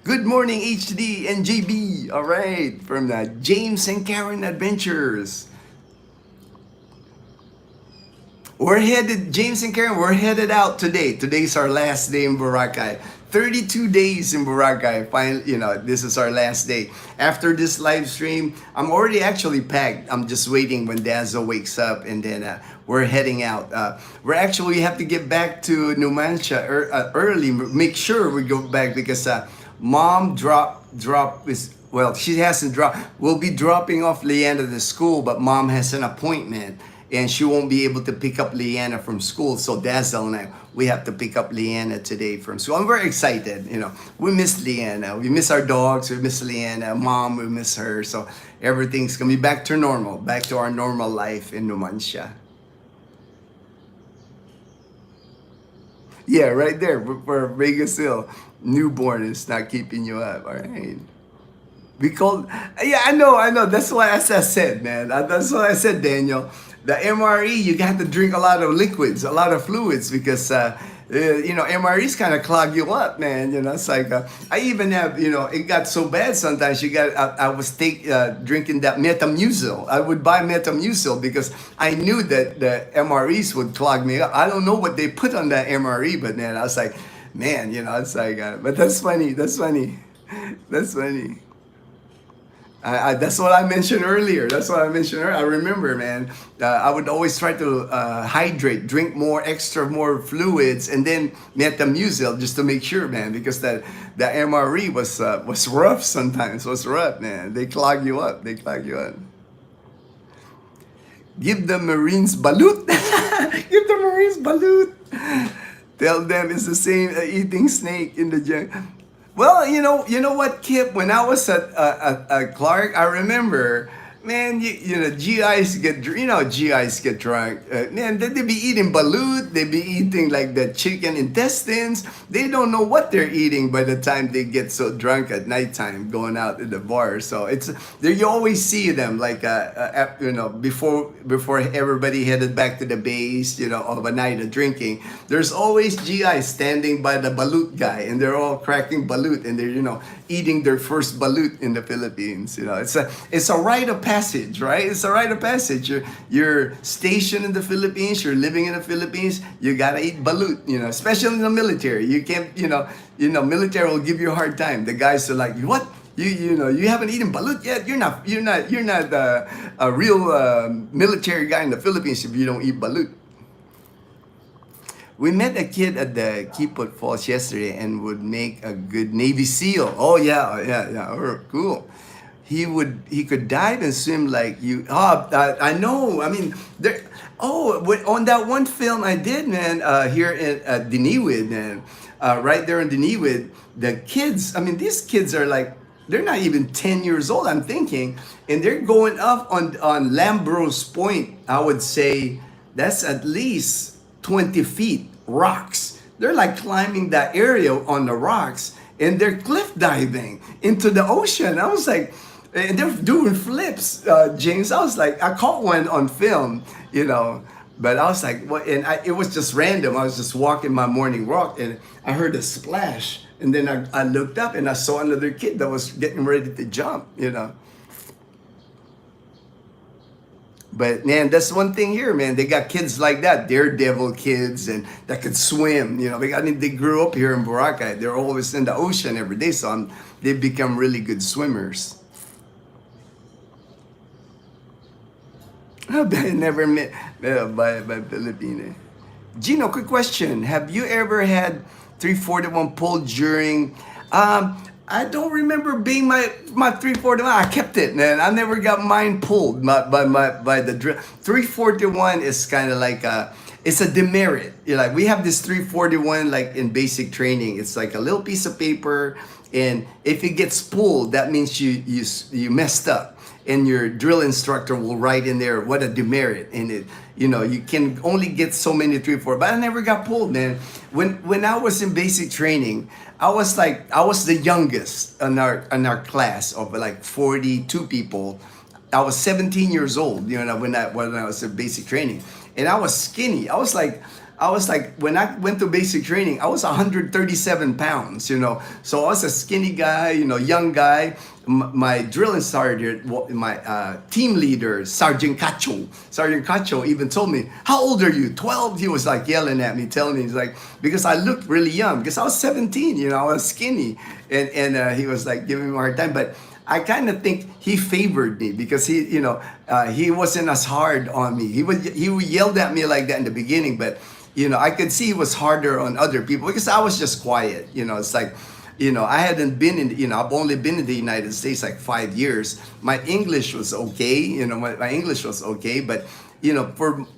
Good morning, HD and JB. All right, from the James and Karen Adventures. James and Karen, we're headed out today. Today's our last day in Boracay. 32 days in Boracay. Finally, this is our last day. After this live stream, I'm already actually packed. I'm just waiting when Dazzle wakes up, and then we're heading out. We have to get back to Numancia early. Make sure we go back because Mom she hasn't dropped. We'll be dropping off Leanna to school, but Mom has an appointment and she won't be able to pick up Leanna from school. So Dazzle and we have to pick up Leanna today from school. I'm very excited. We miss Leanna. We miss our dogs. We miss Leanna. Mom, we miss her. So everything's gonna be back to normal, back to our normal life in Numancia. Yeah, right there for Vegas Hill. Newborn is not keeping you up. All right. I know. That's why I said, man. That's what I said, Daniel. The MRE, you got to drink a lot of liquids, a lot of fluids, because MREs kind of clog you up, man. It's like I even have, it got so bad sometimes. I was drinking that Metamucil. I would buy Metamucil because I knew that the MREs would clog me up. I don't know what they put on that MRE, but man, I was like, man, it's like, but that's funny. That's funny. That's what I mentioned earlier. I remember, man. I would always try to hydrate, drink more fluids, and then Metamucil just to make sure, man, because the MRE was rough sometimes. Was rough, man. They clog you up. Give the Marines balut. Give the Marines balut. Tell them it's the same eating snake in the jungle. Well, you know what, Kip? When I was at Clark, I remember Man, GIs get, GIs get drunk. Man, they be eating balut. They be eating like the chicken intestines. They don't know what they're eating by the time they get so drunk at nighttime going out in the bar. So it's there. You always see them like, before everybody headed back to the base, of a night of drinking. There's always GIs standing by the balut guy, and they're all cracking balut, and they're eating their first balut in the Philippines. It's a rite of passage, right? It's a rite of passage. You're stationed in the Philippines. You're living in the Philippines. You gotta eat balut. Especially in the military. You can't. Military will give you a hard time. The guys are like, what? You haven't eaten balut yet. You're not a real military guy in the Philippines if you don't eat balut. We met a kid at the Kipot Falls yesterday and would make a good Navy SEAL. Oh yeah. Cool. He could dive and swim like you. I know. I mean, there. On that one film I did, man, here at Diniwid, man, right there in Diniwid, the kids. I mean, these kids are like, they're not even 10 years old. I'm thinking, and they're going up on Lambros Point. I would say that's at least 20 feet rocks. They're like climbing that area on the rocks, and they're cliff diving into the ocean. I was like, and they're doing flips, James. I was like, I caught one on film, but I was like, what? And it was just random. I was just walking my morning walk, and I heard a splash, and then I looked up, and I saw another kid that was getting ready to jump, But man, that's one thing here, man. They got kids like that, daredevil kids, and that could swim. They grew up here in Boracay. They're always in the ocean every day, so they become really good swimmers. I never met by Filipino. Ginno, quick question: have you ever had 341 pulled during? I don't remember being my 341. I kept it, man. I never got mine pulled by the drill. 341 is kind of like it's a demerit. We have this 341 like in basic training. It's like a little piece of paper, and if it gets pulled, that means you messed up. And your drill instructor will write in there what a demerit, and you can only get so many 3-4. But I never got pulled, man. When I was in basic training, I was the youngest in our class of like 42 people. I was 17 years old, when I was in basic training, and I was skinny. I was like when I went to basic training, I was 137 pounds, So I was a skinny guy, young guy. My drill instructor, my team leader, Sergeant Cacho even told me, how old are you? 12? He was like yelling at me, telling me, he's like, because I looked really young, because I was 17, I was skinny. And he was like giving me a hard time. But I kind of think he favored me because he wasn't as hard on me. He yelled at me like that in the beginning, but I could see he was harder on other people because I was just quiet. It's like, I hadn't been I've only been in the United States like 5 years. My English was okay, my English was okay, but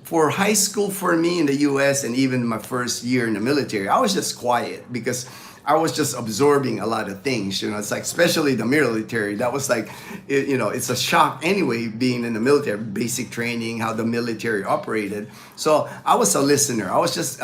for high school for me in the U.S. and even my first year in the military, I was just quiet because I was just absorbing a lot of things. It's like, especially the military, that was like, it's a shock anyway, being in the military, basic training, how the military operated. So I was a listener. I was just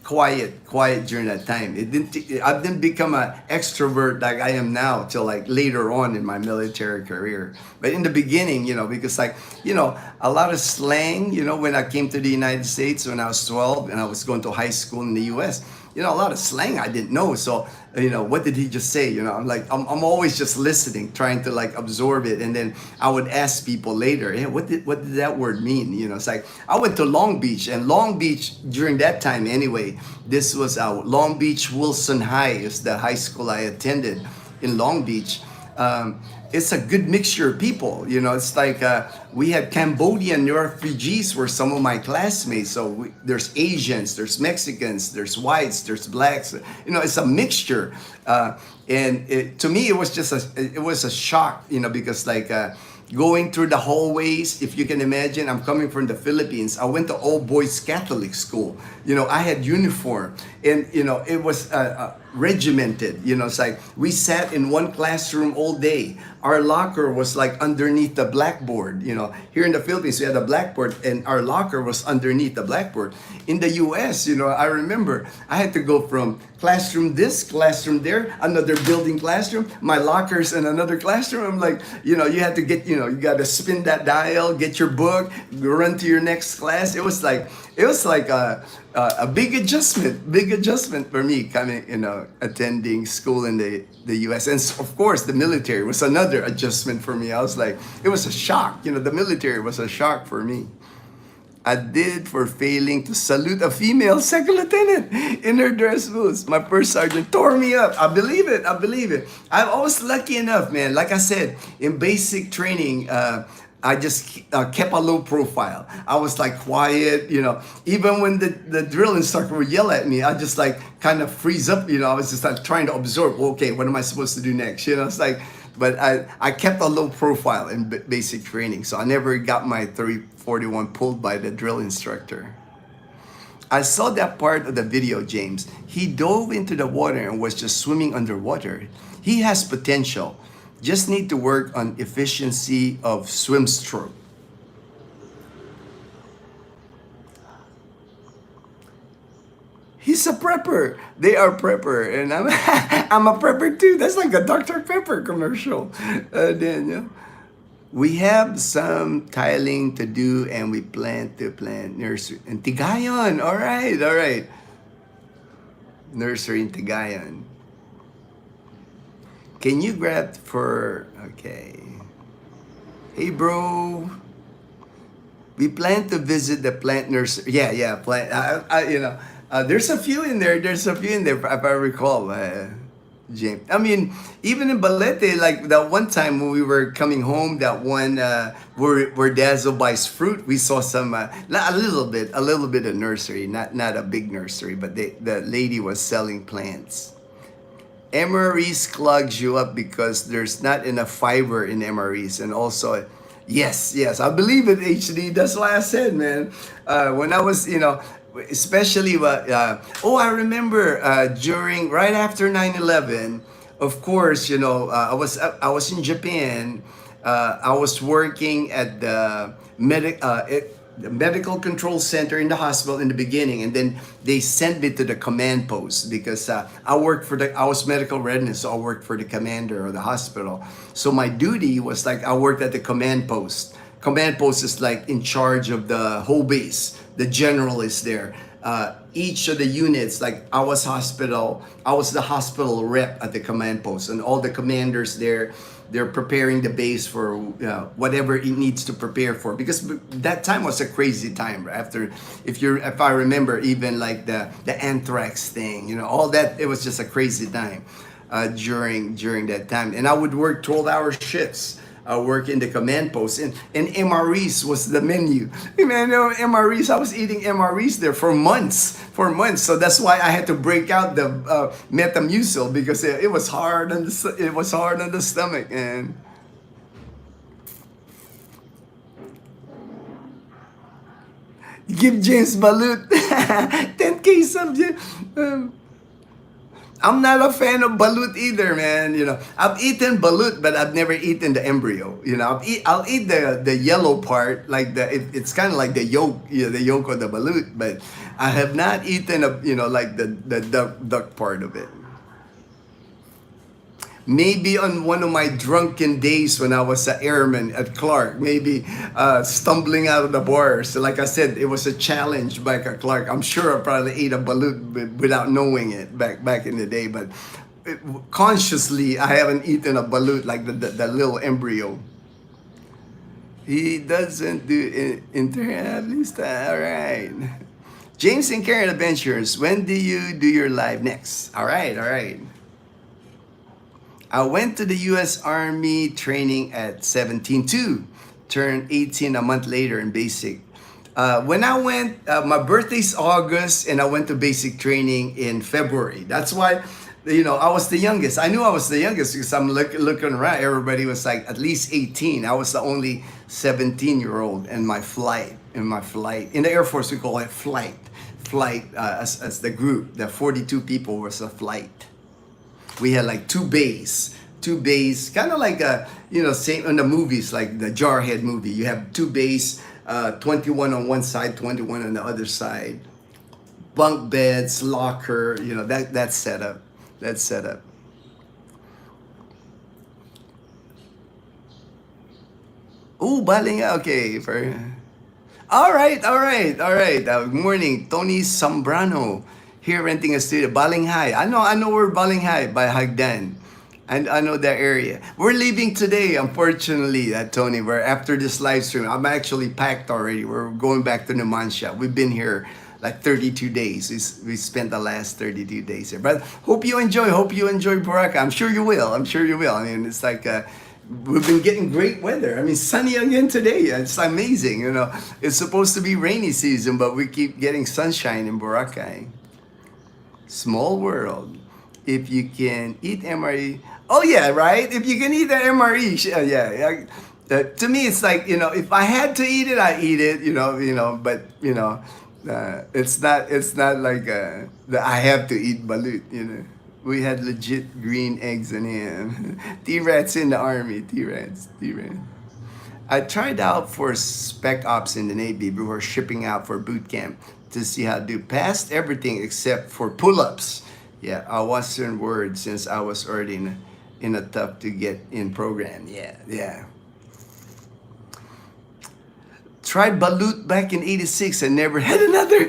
quiet during that time. I didn't become an extrovert like I am now till like later on in my military career. But in the beginning, because like, a lot of slang, when I came to the United States when I was 12 and I was going to high school in the U.S., a lot of slang I didn't know. So, what did he just say? I'm always just listening, trying to like absorb it. And then I would ask people later, hey, what did that word mean? It's like, I went to Long Beach, and Long Beach during that time anyway, this was Long Beach Wilson High is the high school I attended in Long Beach. It's a good mixture of people. It's like we had Cambodian refugees were some of my classmates. So there's Asians, there's Mexicans, there's whites, there's blacks. It's a mixture. And to me, it was just a shock. Because like going through the hallways, if you can imagine, I'm coming from the Philippines. I went to all boys Catholic school. I had uniform, and it was regimented. You know, it's like we sat in one classroom all day. Our locker was like underneath the blackboard. You know, here in the Philippines, we had a blackboard and our locker was underneath the blackboard. In the US, you know, I remember I had to go from classroom this, classroom there, another building classroom, my lockers in another classroom. I'm like, you know, you had to get, you know, you got to spin that dial, get your book, run to your next class. It was like a big adjustment for me coming, you know, attending school in the US. And of course, the military was another adjustment for me. I was like, it was a shock. You know, the military was a shock for me. I did for failing to salute a female second lieutenant in her dress boots. My first sergeant tore me up. I believe it. I was lucky enough, man. Like I said, in basic training, I just kept a low profile. I was like quiet, you know. Even when the drill instructor would yell at me, I just like kind of freeze up, you know. I was just like trying to absorb, okay, what am I supposed to do next? You know, it's like, but I kept a low profile in basic training. So I never got my 341 pulled by the drill instructor. I saw that part of the video, James. He dove into the water and was just swimming underwater. He has potential. Just need to work on efficiency of swim stroke. He's a prepper. They are prepper, and I'm a prepper too. That's like a Dr. Pepper commercial, Daniel. We have some tiling to do, and we plan to plant nursery in Tigayon. All right. Nursery in Tigayon. Can you grab for, okay. Hey, bro. We plan to visit the plant nursery. Yeah, plant. You know, there's a few in there. If I recall, James. I mean, even in Balete, like that one time when we were coming home, that one where Dazzle buys fruit, we saw some, a little bit of nursery, not a big nursery, but the lady was selling plants. MREs clogs you up because there's not enough fiber in MREs, and also, yes, I believe it, HD. That's why I said, man, when I was, you know, especially I remember right after 9/11, of course, you know, I was in Japan. I was working at the medical control center in the hospital in the beginning, and then they sent me to the command post because I was medical readiness, so I worked for the commander of the hospital. So my duty was like I worked at the command post. Command post is like in charge of the whole base. The general is there. Each of the units, like I was the hospital rep at the command post, and all the commanders there, they're preparing the base for whatever it needs to prepare for, because that time was a crazy time. After, if I remember, even like the anthrax thing, you know, all that, it was just a crazy time during that time. And I would work 12-hour shifts. I work in the command post, and MREs was the menu. Man, you know, MREs, I was eating MREs there for months. So that's why I had to break out the Metamucil, because it was hard on the stomach. And give James Balut 10K subject. I'm not a fan of balut either, man. You know, I've eaten balut, but I've never eaten the embryo. You know, I'll eat the yellow part, like it's kind of like the yolk, the yolk of the balut. But I have not eaten like the duck part of it. Maybe on one of my drunken days when I was an airman at Clark, maybe stumbling out of the bar. So like I said, it was a challenge back at Clark. I'm sure I probably ate a balut without knowing it back in the day. But consciously, I haven't eaten a balut, like the little embryo. He doesn't do at least. All right. James and Karen Adventures, when do you do your live next? All right. I went to the U.S. Army training at 17 too. Turned 18 a month later in basic. When I went, my birthday's August, and I went to basic training in February. That's why, you know, I was the youngest. I knew I was the youngest because I'm looking around. Everybody was like at least 18. I was the only 17-year-old in my flight. In the Air Force, we call it flight. As the group, the 42 people was a flight. we had like two bays, kind of like same in the movies, like the Jarhead movie. You have two bays, 21 on one side, 21 on the other side, bunk beds, locker, that setup. That setup. Oh, baling, okay. All right, all right, all right. Good morning, Tony Zambrano. Here renting a studio, Baling High. I know we're Baling High by Hagdan. And I know that area. We're leaving today, unfortunately, Tony. We're after this live stream. I'm actually packed already. We're going back to Numancia. We've been here like 32 days. We spent the last 32 days here. But hope you enjoy. Hope you enjoy Boracay. I'm sure you will. I'm sure you will. I mean, it's like we've been getting great weather. I mean, sunny again today. It's amazing. It's supposed to be rainy season, but we keep getting sunshine in Boracay. Small world. If you can eat MRE. Oh yeah, right. If you can eat the MRE, yeah. To me, it's like if I had to eat it, I eat it. But it's not like that I have to eat balut. We had legit green eggs and ham. T-Rats in the army. T-Rats. I tried out for spec ops in the Navy before shipping out for boot camp to see how to do. Passed everything except for pull-ups. Yeah, a Western word since I was already in a tough to get in program. Yeah. Tried balut back in '86 and never had another.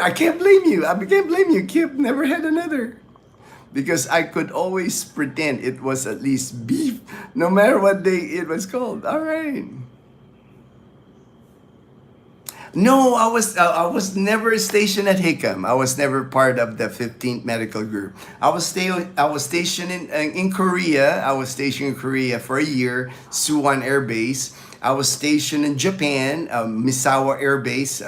I can't blame you, Kip. Never had another. Because I could always pretend it was at least beef, no matter what day it was called. All right. No, I was never stationed at Hickam. I was never part of the 15th Medical Group. I was stationed in Korea. I was stationed in Korea for a year, Suwon Air Base. I was stationed in Japan, Misawa Air Base,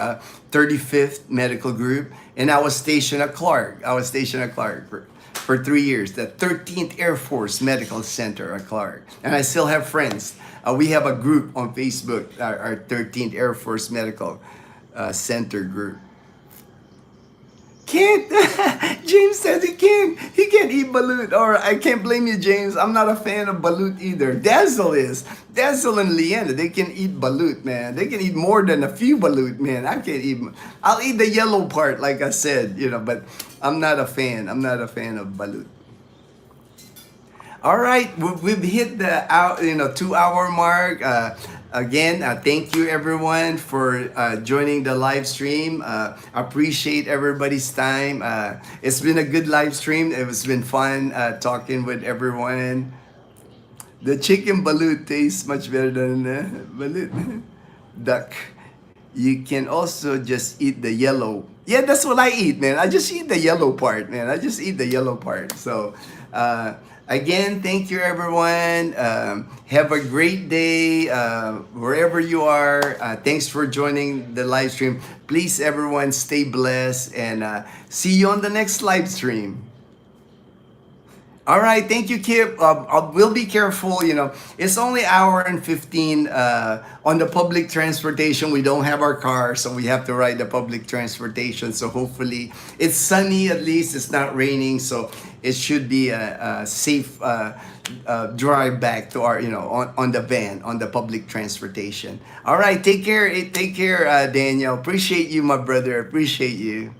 35th Medical Group, and I was stationed at Clark. For 3 years, the 13th Air Force Medical Center at Clark. And I still have friends. We have a group on Facebook, our 13th Air Force Medical Center group. Can't. James says he can't. He can't eat balut. Or I can't blame you, James. I'm not a fan of balut either. Dazzle is. Dazzle and Leanna, they can eat balut, man. They can eat more than a few balut, man. I can't eat. I'll eat the yellow part, like I said, but I'm not a fan. I'm not a fan of balut. All right, we've hit the 2-hour mark. Again, thank you everyone for joining the live stream. Appreciate everybody's time. It's been a good live stream. It's been fun talking with everyone. The chicken balut tastes much better than balut. Duck. You can also just eat the yellow. Yeah, that's what I eat, man. I just eat the yellow part, man. I just eat the yellow part. So, again, thank you, everyone. Have a great day wherever you are. Thanks for joining the live stream. Please, everyone, stay blessed and see you on the next live stream. All right, thank you, Kip. We'll be careful. It's only hour and 15 on the public transportation. We don't have our car, so we have to ride the public transportation. So hopefully, it's sunny at least. It's not raining, so it should be a safe drive back to our, on the van, on the public transportation. All right, take care. Take care, Daniel. Appreciate you, my brother. Appreciate you.